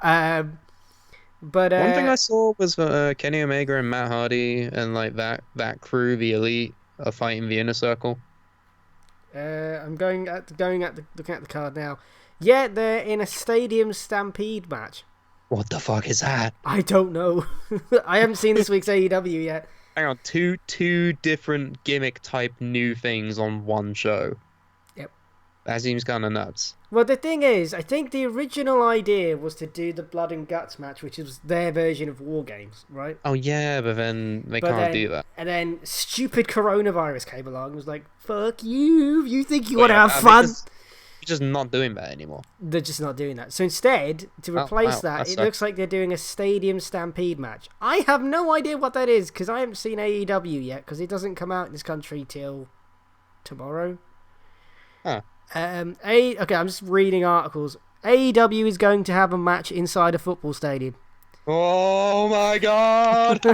But one thing I saw was Kenny Omega and Matt Hardy and like that crew, the Elite, a fight in the inner circle? I'm looking at the card now. Yeah, they're in a stadium stampede match. What the fuck is that? I don't know. I haven't seen this week's AEW yet. Hang on, two different gimmick type new things on one show. Yep. That seems kind of nuts. Well, the thing is, I think the original idea was to do the Blood and Guts match, which was their version of War Games, right? Oh yeah, but then they can't do that. And then stupid coronavirus came along and was like, fuck you, you think you want to have fun? They're just not doing that anymore. They're just not doing that. So instead, to replace that, it looks like they're doing a stadium stampede match. I have no idea what that is, because I haven't seen AEW yet, because it doesn't come out in this country till tomorrow. Huh. Okay, I'm just reading articles. AEW is going to have a match inside a football stadium. Oh my god!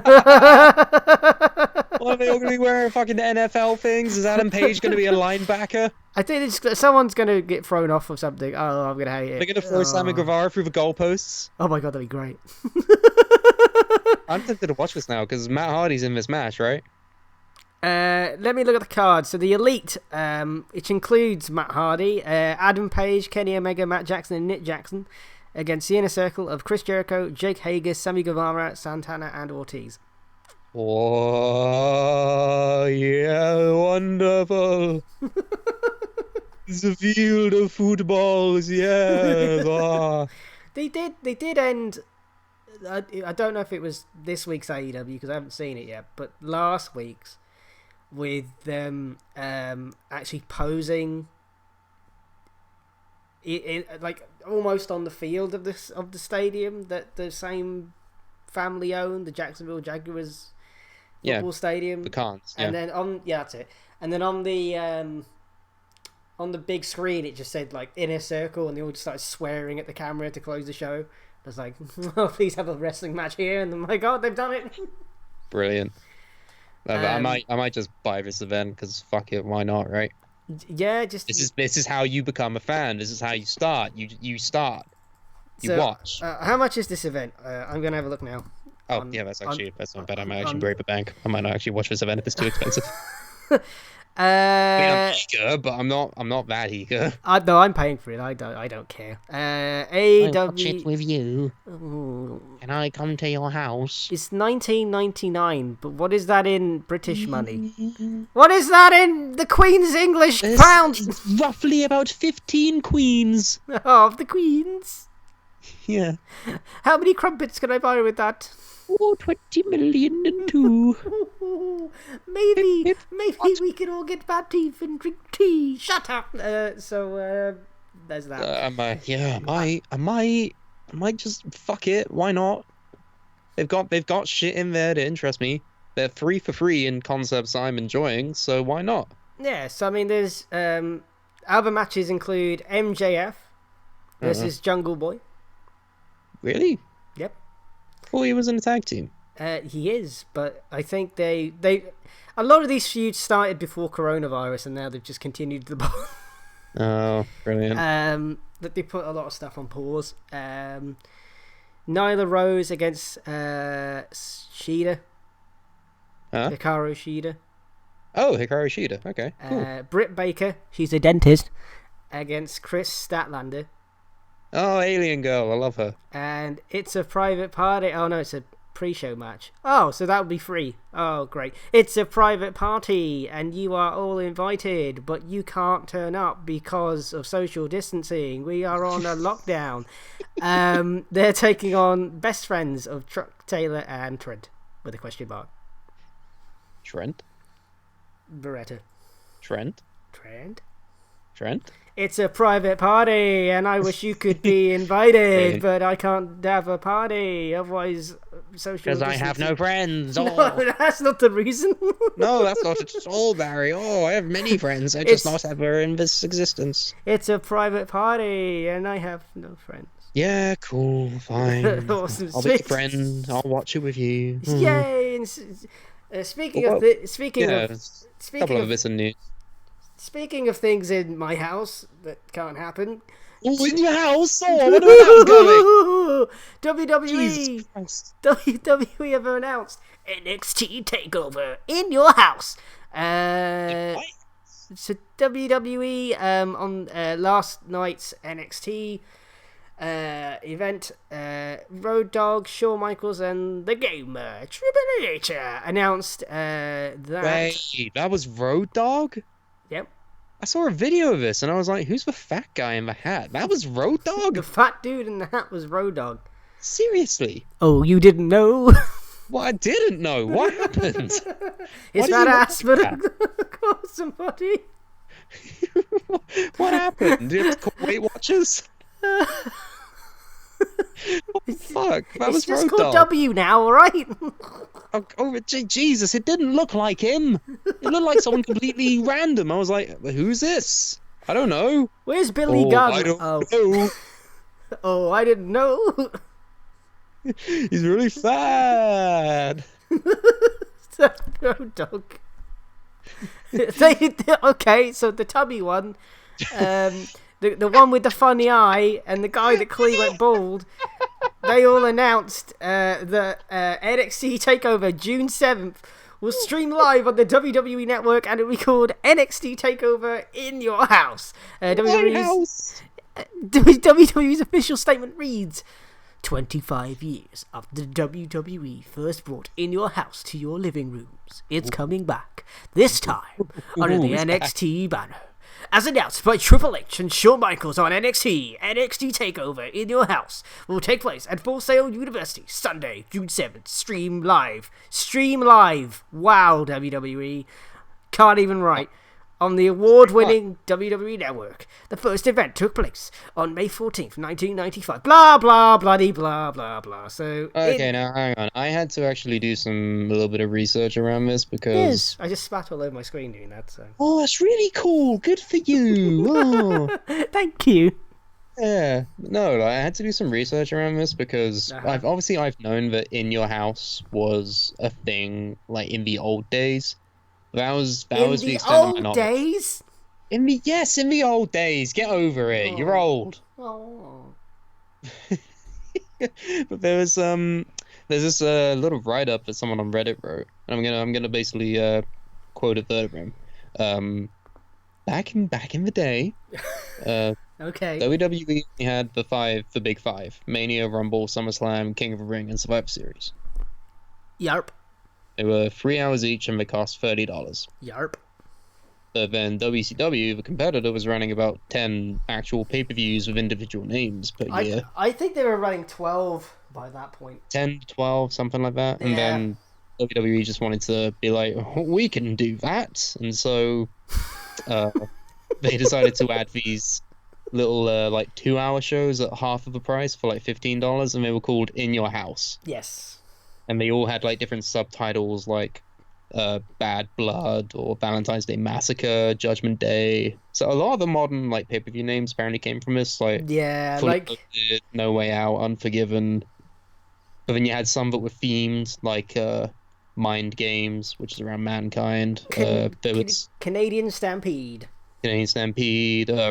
What, are they all going to be wearing fucking NFL things? Is Adam Page going to be a linebacker? I think someone's going to get thrown off or something. Oh, I'm going to hate it. They're going to throw Sammy Guevara through the goalposts? Oh my god, that'd be great. I'm tempted to watch this now, because Matt Hardy's in this match, right? Let me look at the card. So the Elite, which includes Matt Hardy, Adam Page, Kenny Omega, Matt Jackson, and Nick Jackson, against the Inner Circle of Chris Jericho, Jake Hager, Sammy Guevara, Santana, and Ortiz. Oh, yeah, wonderful. It's a field of footballs, yeah. Oh. They did end. I don't know if it was this week's AEW because I haven't seen it yet, but last week's with them actually posing like almost on the field of the stadium that the same family owned, the Jacksonville Jaguars football stadium. The Cons, and then that's it. And then on the big screen it just said like Inner Circle, and they all just started swearing at the camera to close the show. I was like, oh, please have a wrestling match here, and oh my god, they've done it. Brilliant. I might just buy this event because fuck it, why not, right? Yeah, just this is how you become a fan. This is how you start. You start. You watch. How much is this event? I'm gonna have a look now. Oh yeah, that's not bad. I might actually break the bank. I might not actually watch this event if it's too expensive. I'm eager, but I'm not that eager. No, I'm paying for it. I don't care. AEW. I'll watch it with you. Ooh. Can I come to your house? It's $19.99, but what is that in British money? What is that in the Queen's English pounds? It's roughly about 15 queens. Oh, of the Queens. Yeah. How many crumpets can I buy with that? Oh, 20 million and two. Maybe we can all get bad teeth and drink tea. Shut up. There's that. I might just fuck it. Why not? They've got shit in there to interest me. They're 3 for free in concepts I'm enjoying, so why not? Yeah. So I mean, there's other matches include MJF versus Jungle Boy. Really? Yep. Oh, he was in a tag team. He is, but I think they a lot of these feuds started before coronavirus, and now they've just continued the ball. Oh, brilliant. That they put a lot of stuff on pause. Nyla Rose against Shida. Huh? Hikaru Shida. Oh, Hikaru Shida. Okay, cool. Britt Baker, she's a dentist, against Chris Statlander. Oh, Alien Girl, I love her. And It's a Private Party. Oh no, it's a pre-show match. Oh, so that would be free. Oh, great. It's a private party, and you are all invited, but you can't turn up because of social distancing. We are on a lockdown. They're taking on best friends of Truck Taylor and Trent, with a question mark. Trent? Beretta. Trent? It's a private party, and I wish you could be invited, but I can't have a party, otherwise social distancing. Because I have no friends. Oh. No, that's not the reason. No, that's not at all, Barry. Oh, I have many friends. I just not ever in this existence. It's a private party, and I have no friends. Yeah, cool, fine. Awesome. I'll be your friend. I'll watch it with you. Yay! Speaking of Speaking of things in my house that can't happen. Oh, in your house? Oh, I wonder where that was going. WWE have announced NXT TakeOver in your house. So WWE on last night's NXT event, Road Dogg, Shawn Michaels, and the Gamer Triple H announced that. Wait, that was Road Dogg? Yep. I saw a video of this and I was like, who's the fat guy in the hat? That was Road Dogg? The fat dude in the hat was Road Dogg. Seriously? Oh, you didn't know? Well, I didn't know. What happened? His fat ass caught somebody. What happened? Do you have to call Weight Watchers? What the fuck? That was just Road called Dogg. W now, alright? Jesus, it didn't look like him. It looked like someone completely random. I was like, who's this? I don't know. Where's Billy Gunn? I don't know. Oh, I didn't know. He's really fat. Road Dogg. Okay, so the tubby one, the one with the funny eye, and the guy that clearly went bald, they all announced that NXT TakeOver June 7th will stream live on the WWE Network, and it will be called NXT TakeOver in Your House. WWE's official statement reads, 25 years after the WWE first brought In Your House to your living rooms, it's coming back, this time under the NXT banner. As announced by Triple H and Shawn Michaels on NXT TakeOver In Your House will take place at Full Sail University, Sunday, June 7th. Stream live. Wow, WWE. Can't even write. On the award-winning WWE Network. The first event took place on May 14th, 1995. Blah, blah, bloody, blah, blah, blah. So Okay, now hang on. I had to actually do a little bit of research around this because... Yes, I just spat all over my screen doing that, so... Oh, that's really cool. Good for you. Oh. Thank you. Yeah. No, I had to do some research around this because I've known that In Your House was a thing, like, in the old days. That was the extent of my knowledge. Days? In the old days. Get over it. You're old. Oh. But there's this little write-up that someone on Reddit wrote, and I'm gonna basically quote a verbatim. Back in the day, okay. WWE had the big five: Mania, Rumble, SummerSlam, King of the Ring, and Survivor Series. Yarp. They were 3 hours each and they cost $30. Yarp. But then WCW, the competitor, was running about 10 actual pay-per-views with individual names per year. I think they were running 12 by that point. 10 to 12, something like that. Yeah. And then WWE just wanted to be like, we can do that. And so they decided to add these little 2-hour shows at half of the price for like $15, and they were called In Your House. Yes. And they all had like different subtitles, like Bad Blood or Valentine's Day Massacre, Judgment Day. So a lot of the modern like pay-per-view names apparently came from this, like Fully Loaded, No Way Out, Unforgiven. But then you had some that were themed, like Mind Games, which is around Mankind. Canadian Stampede,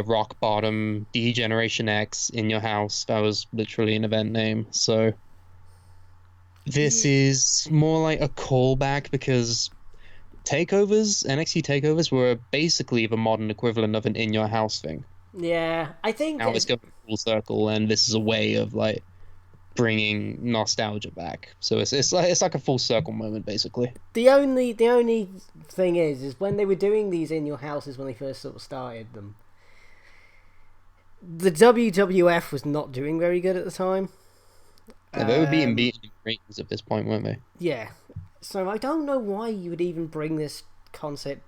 Rock Bottom, D-Generation X, In Your House. That was literally an event name. So this is more like a callback because NXT takeovers were basically the modern equivalent of an In Your House thing. Yeah, I think now it's going full circle, and this is a way of like bringing nostalgia back. So it's like a full circle moment, basically. The only thing is when they were doing these In Your Houses when they first sort of started them, the WWF was not doing very good at the time. Yeah, they were being beaten in ratings at this point, weren't they? Yeah. So I don't know why you would even bring this concept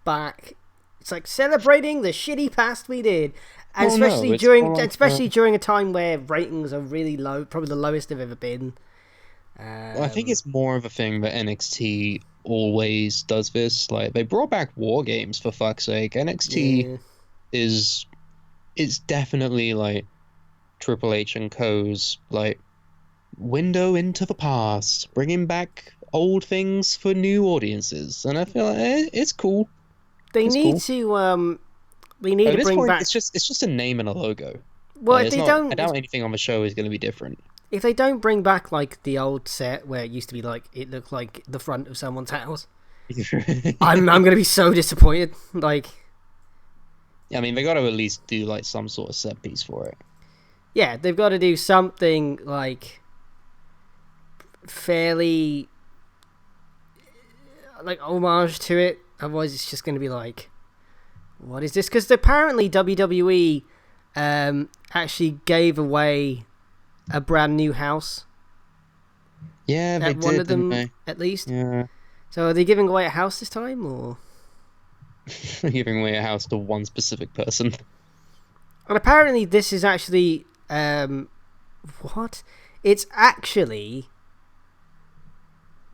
back. It's like celebrating the shitty past we did. And especially during a time where ratings are really low, probably the lowest they've ever been. Well, I think it's more of a thing that NXT always does this. Like, they brought back War Games, for fuck's sake. NXT is definitely like Triple H and Co.'s like window into the past, bringing back old things for new audiences, and I feel like it's cool. They need to bring back. It's just a name and a logo. Well, like, if they don't, I doubt anything on the show is going to be different. If they don't bring back like the old set where it used to be like it looked like the front of someone's house, I'm gonna be so disappointed. Like, I mean, they got to at least do like some sort of set piece for it. yeah, they've got to do something like fairly like homage to it. Otherwise, it's just gonna be like, what is this? Because apparently WWE actually gave away a brand new house. Yeah, they At one did, of them, didn't at least. they? Yeah. So are they giving away a house this time, or? Giving away a house to one specific person. And apparently, this is actually what? It's actually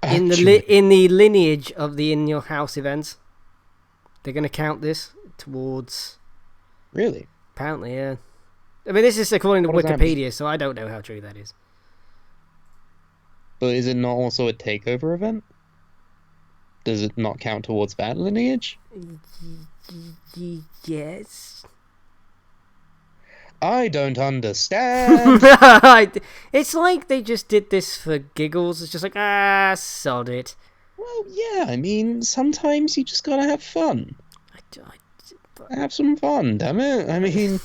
in the lineage of the In Your House events. They're going to count this towards. Really? Apparently, yeah. I mean, this is according to What does that mean? Wikipedia, so I don't know how true that is. But is it not also a takeover event? Does it not count towards that lineage? Yes. I don't understand. It's like they just did this for giggles. It's just like, sod it. Well, yeah, I mean, sometimes you just gotta have fun. Have some fun, damn it. I mean,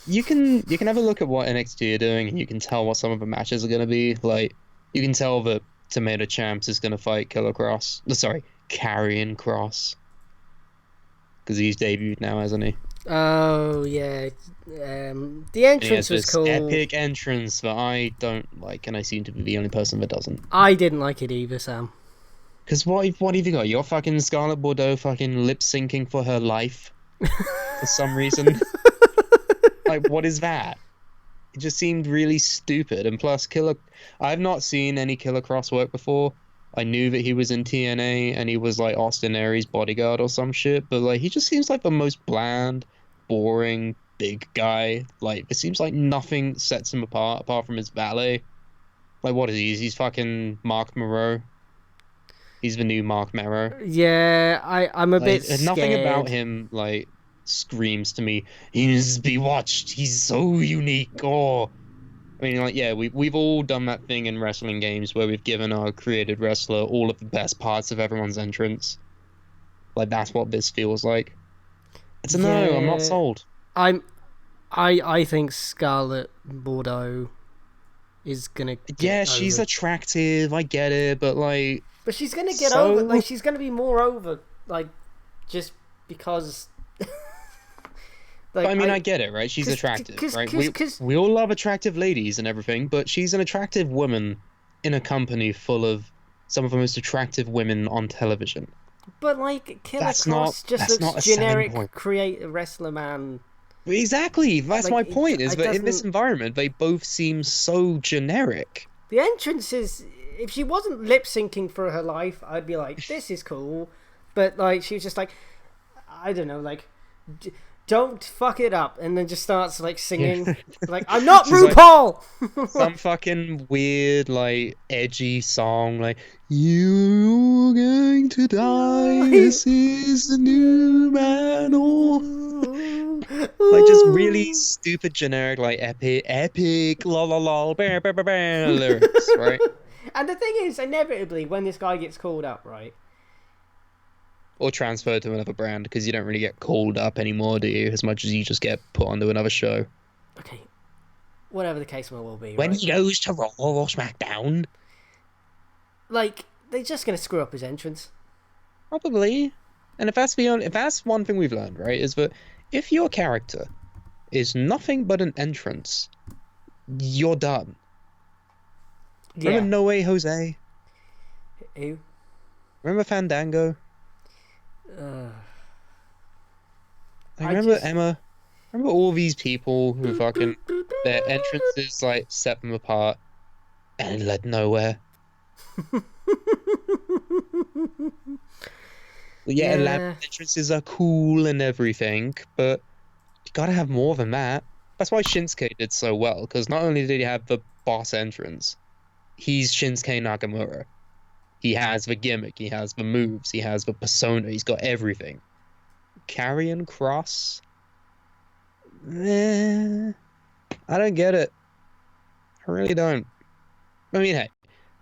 you can have a look at what NXT are doing, and you can tell what some of the matches are gonna be. Like, you can tell that Tomato Champs is gonna fight Killer Cross. Sorry, Karrion Kross, because he's debuted now, hasn't he? Oh yeah, the And he entrance has was this cool. epic entrance that I don't like, and I seem to be the only person that doesn't. I didn't like it either, Sam. Because what have you got? You're fucking Scarlett Bordeaux fucking lip syncing for her life for some reason. Like, what is that? It just seemed really stupid. And plus, I've not seen any Killer Cross work before. I knew that he was in TNA and he was like Austin Aries' bodyguard or some shit, but like he just seems like the most bland, boring, big guy. Like, it seems like nothing sets him apart from his valet. Like, what is he? He's fucking Mark Moreau. He's the new Mark Marrow. Yeah, I'm a bit scared. Nothing about him like screams to me, he needs to be watched. He's so unique. Or I mean, like, yeah, we've all done that thing in wrestling games where we've given our created wrestler all of the best parts of everyone's entrance. Like, that's what this feels like. It's a no. I'm not sold. I think Scarlett Bordeaux is gonna. Yeah, she's attractive. I get it, but like. But she's gonna get over. Like, she's gonna be more over. Like, just because. Like, but I mean, I get it, right? She's attractive, right? We all love attractive ladies and everything, but she's an attractive woman in a company full of some of the most attractive women on television. But like, Killer Cross just looks generic, create a wrestler man. Exactly. That's like, my point. Is that in this environment, they both seem so generic. The entrance is. If she wasn't lip syncing for her life, I'd be like, this is cool. But like, she was just like, I don't know, like, don't fuck it up, and then just starts like singing, like, I'm not RuPaul. Like, some fucking weird, like, edgy song, like, you're going to die. This is the new man. Like, just really stupid, generic, like, epic, lol, lyrics, right? And the thing is, inevitably, when this guy gets called up, right? Or transferred to another brand, because you don't really get called up anymore, do you? As much as you just get put onto another show. Okay. Whatever the case will be, when right? he goes to Raw or SmackDown. Like, they're just going to screw up his entrance. Probably. And if that's one thing we've learned, right, is that if your character is nothing but an entrance, you're done. Yeah. Remember No Way Jose? Who? Remember Fandango? I remember Emma. Remember all these people who fucking their entrances like set them apart and led nowhere. Yeah, elaborate entrances are cool and everything, but you gotta have more than that. That's why Shinsuke did so well, because not only did he have the boss entrance, he's Shinsuke Nakamura. He has the gimmick, he has the moves, he has the persona, he's got everything. Karrion Kross? I don't get it. I really don't. I mean, hey,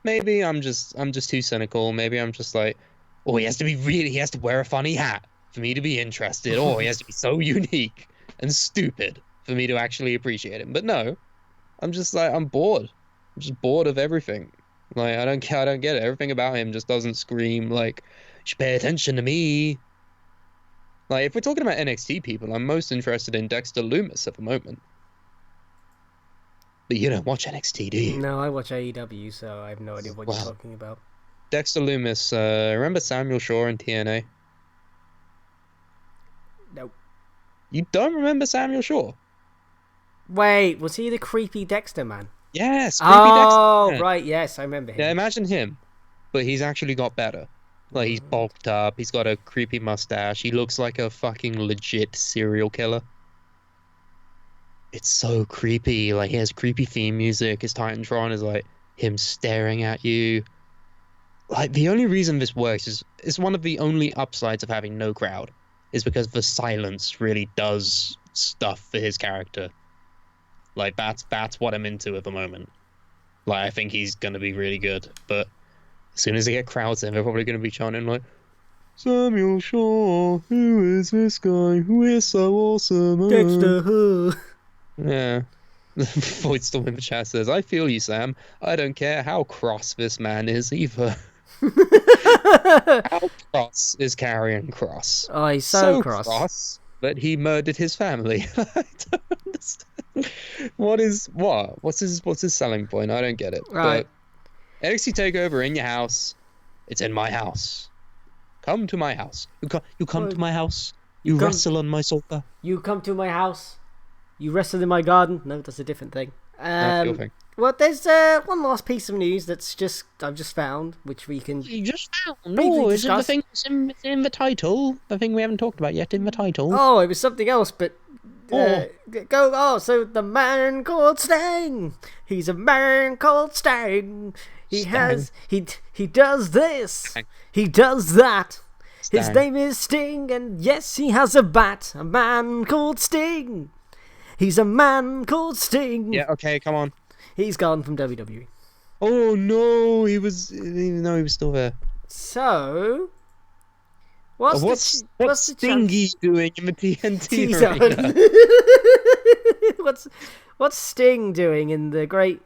maybe I'm just too cynical. Maybe I'm just like, or he has to wear a funny hat for me to be interested, or he has to be so unique and stupid for me to actually appreciate him. But no, I'm just like, I'm bored. I'm just bored of everything. Like, I don't get it. Everything about him just doesn't scream like, you should pay attention to me. Like, if we're talking about NXT people, I'm most interested in Dexter Lumis at the moment. But you don't watch NXT, do you? No, I watch AEW, so I have no idea what you're talking about. Dexter Lumis, remember Samuel Shaw in TNA? Nope. You don't remember Samuel Shaw? Wait, was he the creepy Dexter man? Yes, creepy Oh, Dexter. right, yes, I remember him. Yeah, imagine him. But he's actually got better. Like, he's bulked up, he's got a creepy mustache, he looks like a fucking legit serial killer. It's so creepy. Like, he has creepy theme music. His Titantron is like him staring at you. Like, the only reason this works is it's one of the only upsides of having no crowd is because the silence really does stuff for his character. Like, that's what I'm into at the moment. Like, I think he's gonna be really good, but as soon as they get crowds in, they're probably gonna be chanting like, Samuel Shaw, who is this guy? Who is so awesome? Dexter who? Yeah. Void Storm in the chat says, I feel you, Sam. I don't care how cross this man is either. How cross is Karrion Kross? Oh, he's so cross. But he murdered his family. I don't understand. What's his selling point? I don't get it. Right. But NXT TakeOver in your house. It's in my house. Come to my house. You come to my house. You wrestle on my sofa. You come to my house. You wrestle in my garden. No, that's a different thing. That's your thing. Well, there's one last piece of news I've just found, which we can. You just found? briefly No, is it the discuss. thing that's in the title? The thing we haven't talked about yet in the title? Oh, it was something else, but so the man called Sting. He's a man called Sting. He does this. He does that. His name is Sting, and yes, he has a bat. A man called Sting. He's a man called Sting. Yeah, okay, come on. He's gone from WWE. Oh no, he was still there. So, what's Stingy doing in the TNT arena? what's Sting doing in the great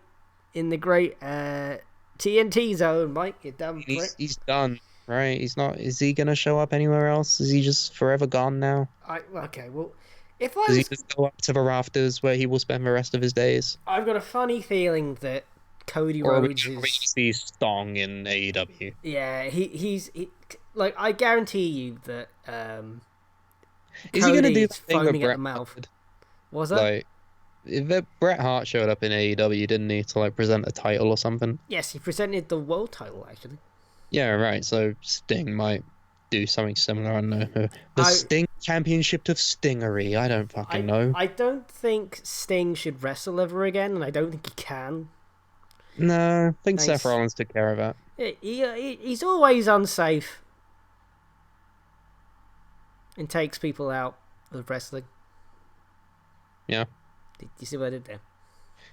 TNT zone, Mike? You dumb prick. He's done, right? He's not. Is he gonna show up anywhere else? Is he just forever gone now? Okay, well, Does he just go up to the rafters where he will spend the rest of his days? I've got a funny feeling that Cody Or Rhodes we see Stong in AEW? Yeah, he's like, I guarantee you that Is he gonna do the Cody's thing foaming with at the Bret mouth? Hart? Was that? Like, if Bret Hart showed up in AEW, didn't he, to like present a title or something? Yes, he presented the world title actually. Yeah, right. So Sting might do something similar. I don't know. The Sting Championship of Stingery. I don't fucking know. I don't think Sting should wrestle ever again, and I don't think he can. No, I think Seth Rollins took care of that. He's always unsafe and takes people out of wrestling. Yeah. Did you see what I did there?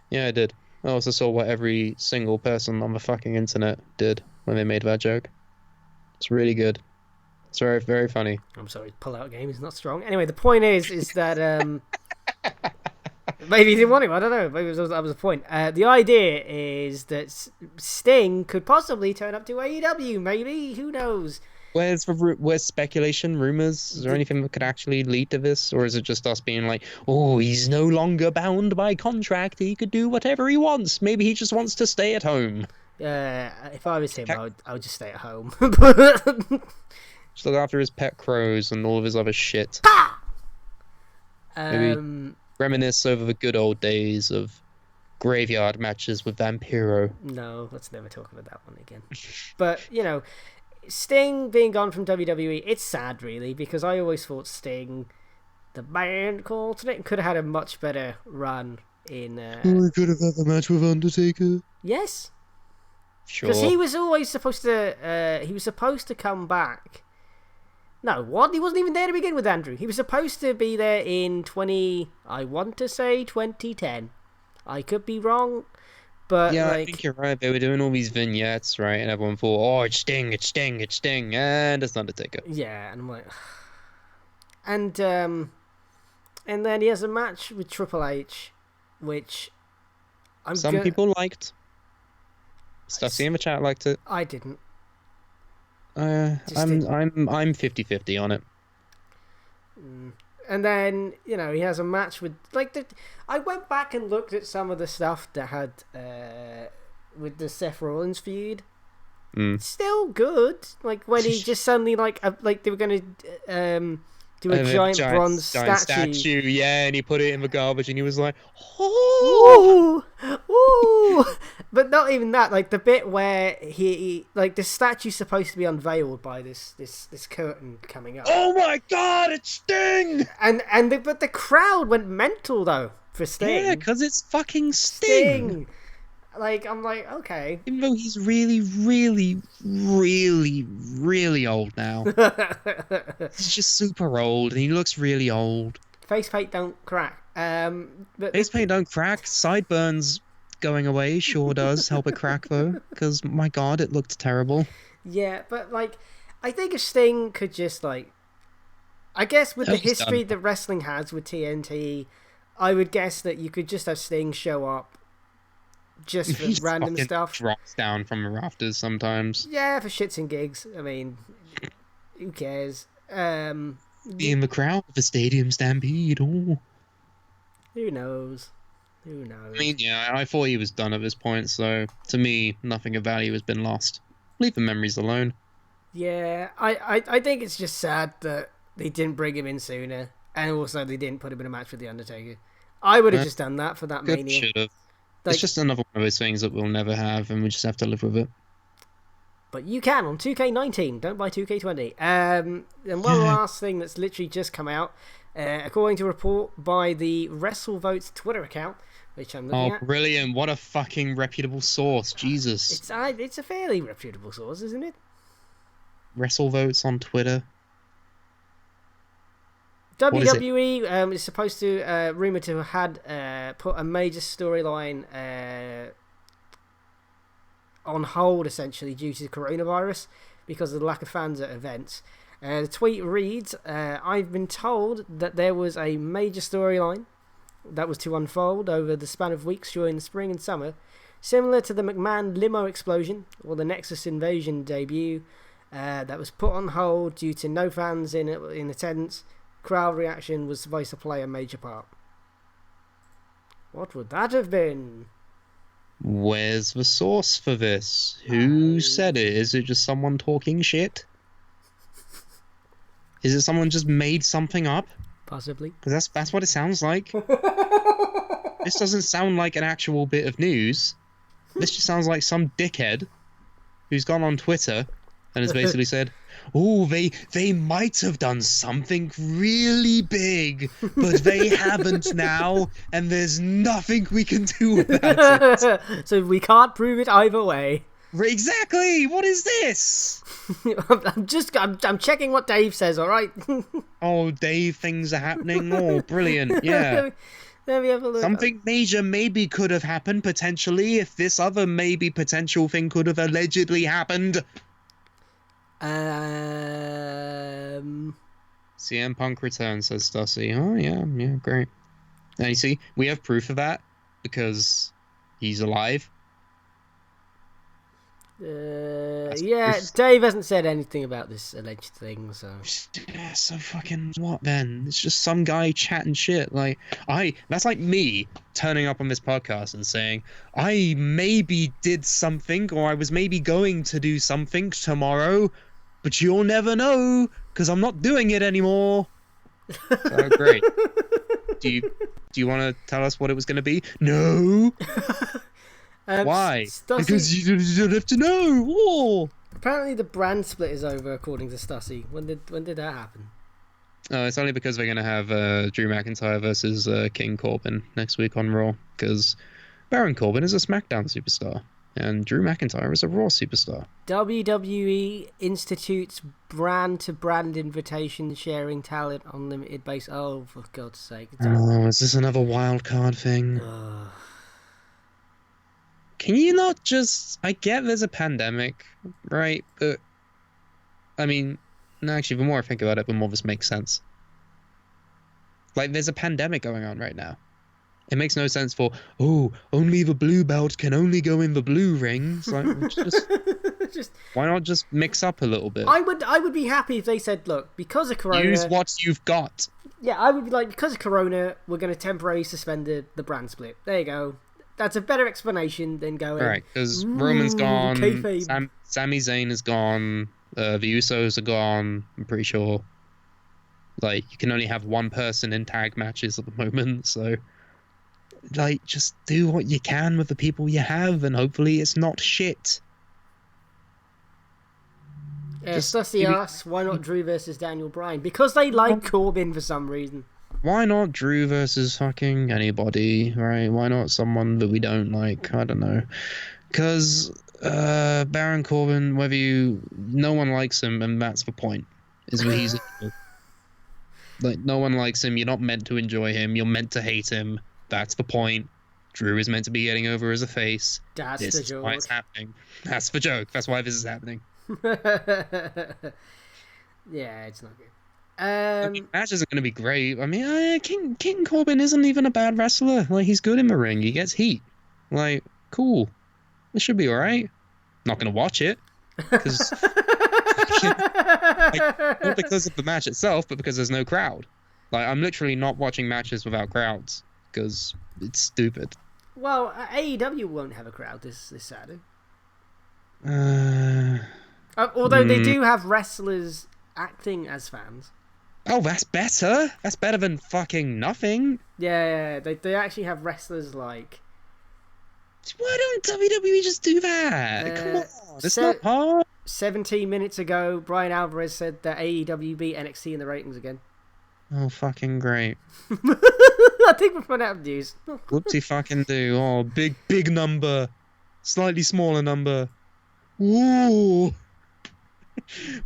Yeah, I did. I also saw what every single person on the fucking internet did when they made that joke. It's really good. It's very, very funny. I'm sorry, pull-out game is not strong. Anyway, the point is that maybe he didn't want him. I don't know. Maybe that was the point. The idea is that Sting could possibly turn up to AEW. Maybe, who knows? Where's speculation, rumors? Is there anything that could actually lead to this, or is it just us being like, oh, he's no longer bound by contract, he could do whatever he wants? Maybe he just wants to stay at home. If I was him, I would just stay at home. Just look after his pet crows and all of his other shit. Maybe reminisce over the good old days of graveyard matches with Vampiro. No, let's never talk about that one again. But, you know, Sting being gone from WWE, it's sad, really, because I always thought Sting, the man called Sting, could have had a much better run in... we could have had the match with Undertaker. Yes. Sure. Because he was always supposed to come back. No, what? He wasn't even there to begin with, Andrew. He was supposed to be there in I want to say 2010. I could be wrong, But Yeah, I like, think you're right. They were doing all these vignettes, right? And everyone thought, oh, it's Sting, it's Sting, it's Sting, and it's Undertaker. yeah, and I'm like, and then he has a match with Triple H, which Some people liked. Stussy in the chat liked it. I didn't. I'm 50-50 on it. And then he has a match with I went back and looked at some of the stuff that had with the Seth Rollins feud. Still good. Like when he just suddenly they were gonna do a giant bronze statue. Yeah, and he put it in the garbage, and he was like, "Oh, ooh." But not even that. Like the bit where he the statue's supposed to be unveiled by this curtain coming up. Oh my God, it's Sting! But the crowd went mental though for Sting. Yeah, because it's fucking Sting. Like I'm like, okay. Even though he's really, really, really, really old now. He's just super old, and he looks really old. Face paint don't crack. But face paint don't crack. Sideburns going away sure does help it crack though, because my God, it looked terrible. Yeah, but I think if Sting could just I guess with the history that wrestling has with TNT, I would guess that you could just have Sting show up. Just for random stuff. Drops down from the rafters sometimes. Yeah, for shits and gigs. I mean, who cares? Be in the crowd of a stadium stampede. Oh. Who knows? Who knows? I mean, yeah, I thought he was done at this point, so to me, nothing of value has been lost. Leave the memories alone. Yeah, I think it's just sad that they didn't bring him in sooner, and also they didn't put him in a match with The Undertaker. I would have just done that for that Mania. Should have. It's just another one of those things that we'll never have, and we just have to live with it. But you can on 2K19. Don't buy 2K20. And one last thing that's literally just come out, according to a report by the WrestleVotes Twitter account, which I'm looking at. Oh, brilliant! What a fucking reputable source, Jesus. It's a fairly reputable source, isn't it? WrestleVotes on Twitter. WWE is supposed to rumored to have had put a major storyline on hold essentially due to the coronavirus because of the lack of fans at events. The tweet reads, "I've been told that there was a major storyline that was to unfold over the span of weeks during the spring and summer, similar to the McMahon limo explosion or the Nexus Invasion debut, that was put on hold due to no fans in attendance. Crowd reaction was supposed to play a major part." What would that have been? Where's the source for this? Who said it? Is it just someone talking shit? Is it someone just made something up? Possibly. Because that's what it sounds like. This doesn't sound like an actual bit of news. This just sounds like some dickhead who's gone on Twitter and has basically said, "Oh, they might have done something really big, but they haven't now, and there's nothing we can do about it." So we can't prove it either way. Exactly. What is this? I'm checking what Dave says. All right. Oh, Dave, things are happening. Oh, brilliant. Yeah. Let me have a look. Something major maybe could have happened potentially if this other maybe potential thing could have allegedly happened. CM Punk returns, says Stussy. Oh, yeah, great. And you see, we have proof of that because he's alive. Yeah, Dave hasn't said anything about this alleged thing, so. Yeah, so fucking what then? It's just some guy chatting shit. That's like me turning up on this podcast and saying, I maybe did something, or I was maybe going to do something tomorrow, but you'll never know, because I'm not doing it anymore. So great. Do you want to tell us what it was going to be? No. Why? Stussy, because you don't have to know. Oh. Apparently the brand split is over, according to Stussy. When did that happen? It's only because they're going to have Drew McIntyre versus King Corbin next week on Raw, because Baron Corbin is a SmackDown superstar, and Drew McIntyre is a Raw superstar. WWE institutes brand-to-brand invitation sharing talent on limited base. Oh, for God's sake. Oh, is this another wild card thing? can you not just... I get there's a pandemic, right? But, I mean, no, actually, the more I think about it, the more this makes sense. Like, there's a pandemic going on right now. It makes no sense for, oh, only the blue belt can only go in the blue rings. Like, why not just mix up a little bit? I would be happy if they said, look, because of Corona... Use what you've got. Yeah, I would be like, because of Corona, we're going to temporarily suspend the brand split. There you go. That's a better explanation than going... Right, because Roman's gone, kayfabe. Sami Zayn is gone, the Usos are gone, I'm pretty sure. Like, you can only have one person in tag matches at the moment, so... Like, just do what you can with the people you have, and hopefully it's not shit. Stussy asks, why not Drew versus Daniel Bryan? Because they like Corbin for some reason. Why not Drew versus fucking anybody, right? Why not someone that we don't like? I don't know. Because Baron Corbin, no one likes him, and that's the point. Is what he's like, no one likes him. You're not meant to enjoy him. You're meant to hate him. That's the point. Drew is meant to be getting over as a face. That's this the is joke. why it's happening. That's the joke. That's why this is happening. Yeah, it's not good. I mean, matches are going to be great. I mean, King Corbin isn't even a bad wrestler. Like, he's good in the ring. He gets heat. Like, cool. It should be all right. Not going to watch it. Because... not because of the match itself, but because there's no crowd. Like, I'm literally not watching matches without crowds. Because it's stupid. Well, AEW won't have a crowd this Saturday. Although they do have wrestlers acting as fans. Oh, that's better. That's better than fucking nothing. Yeah, they actually have wrestlers like... Why don't WWE just do that? Come on, it's not hard. 17 minutes ago, Brian Alvarez said that AEW beat NXT in the ratings again. Oh, fucking great. I think we've run out of news. Whoopsie fucking do. Oh, big number. Slightly smaller number. Ooh.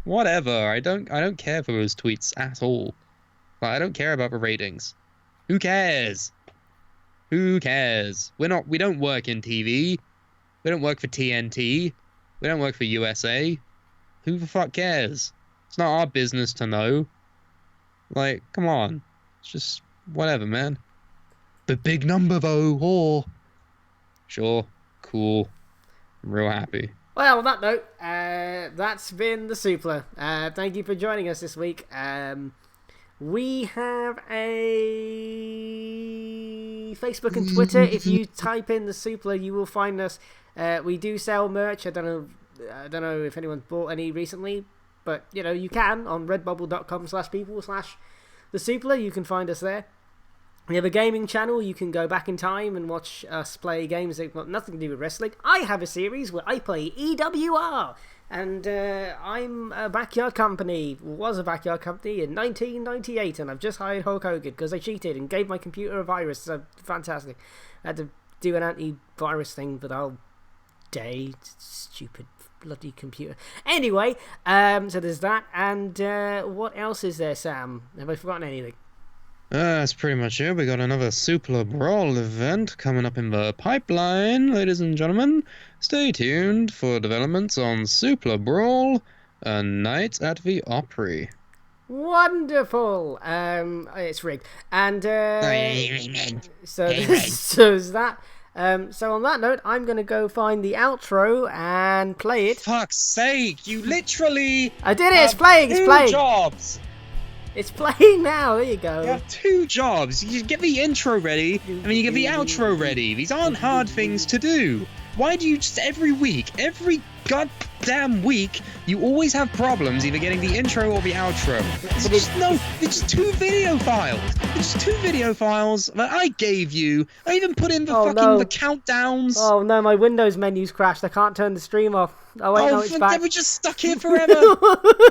Whatever. I don't care for those tweets at all. Like, I don't care about the ratings. Who cares? Who cares? We don't work in TV. We don't work for TNT. We don't work for USA. Who the fuck cares? It's not our business to know. Like, come on. It's just whatever, man. The big number, though. Oh. Sure. Cool. I'm real happy. Well, on that note, that's been the Suplah. Thank you for joining us this week. We have a Facebook and Twitter. If you type in the Suplah, you will find us. We do sell merch. I don't know if anyone's bought any recently, but you can on redbubble.com/people/the Suplah. You can find us there. We have a gaming channel. You can go back in time and watch us play games that have got nothing to do with wrestling. I have a series where I play EWR, and I'm a backyard company, was a backyard company in 1998, and I've just hired Hulk Hogan because I cheated and gave my computer a virus. So fantastic. I had to do an antivirus thing for the whole day. Stupid bloody computer. Anyway, so there's that, and what else is there, Sam? Have I forgotten anything? That's pretty much it. We got another Suplah Brawl event coming up in the pipeline, ladies and gentlemen. Stay tuned for developments on Suplah Brawl, a night at the Opry. Wonderful. It's rigged, and so is that. So on that note, I'm gonna go find the outro and play it. Fuck's sake! You literally. I did it. It's playing. It's playing. Jobs. It's playing now. There you go. You have 2 jobs. You get the intro ready, and then you get the outro ready. These aren't hard things to do. Why do you just every goddamn week, you always have problems either getting the intro or the outro? It's just 2 video files. It's 2 video files that I gave you. I even put in the the countdowns. Oh no, my Windows menu's crashed. I can't turn the stream off. Oh wait, no, it's back. We're just stuck here forever.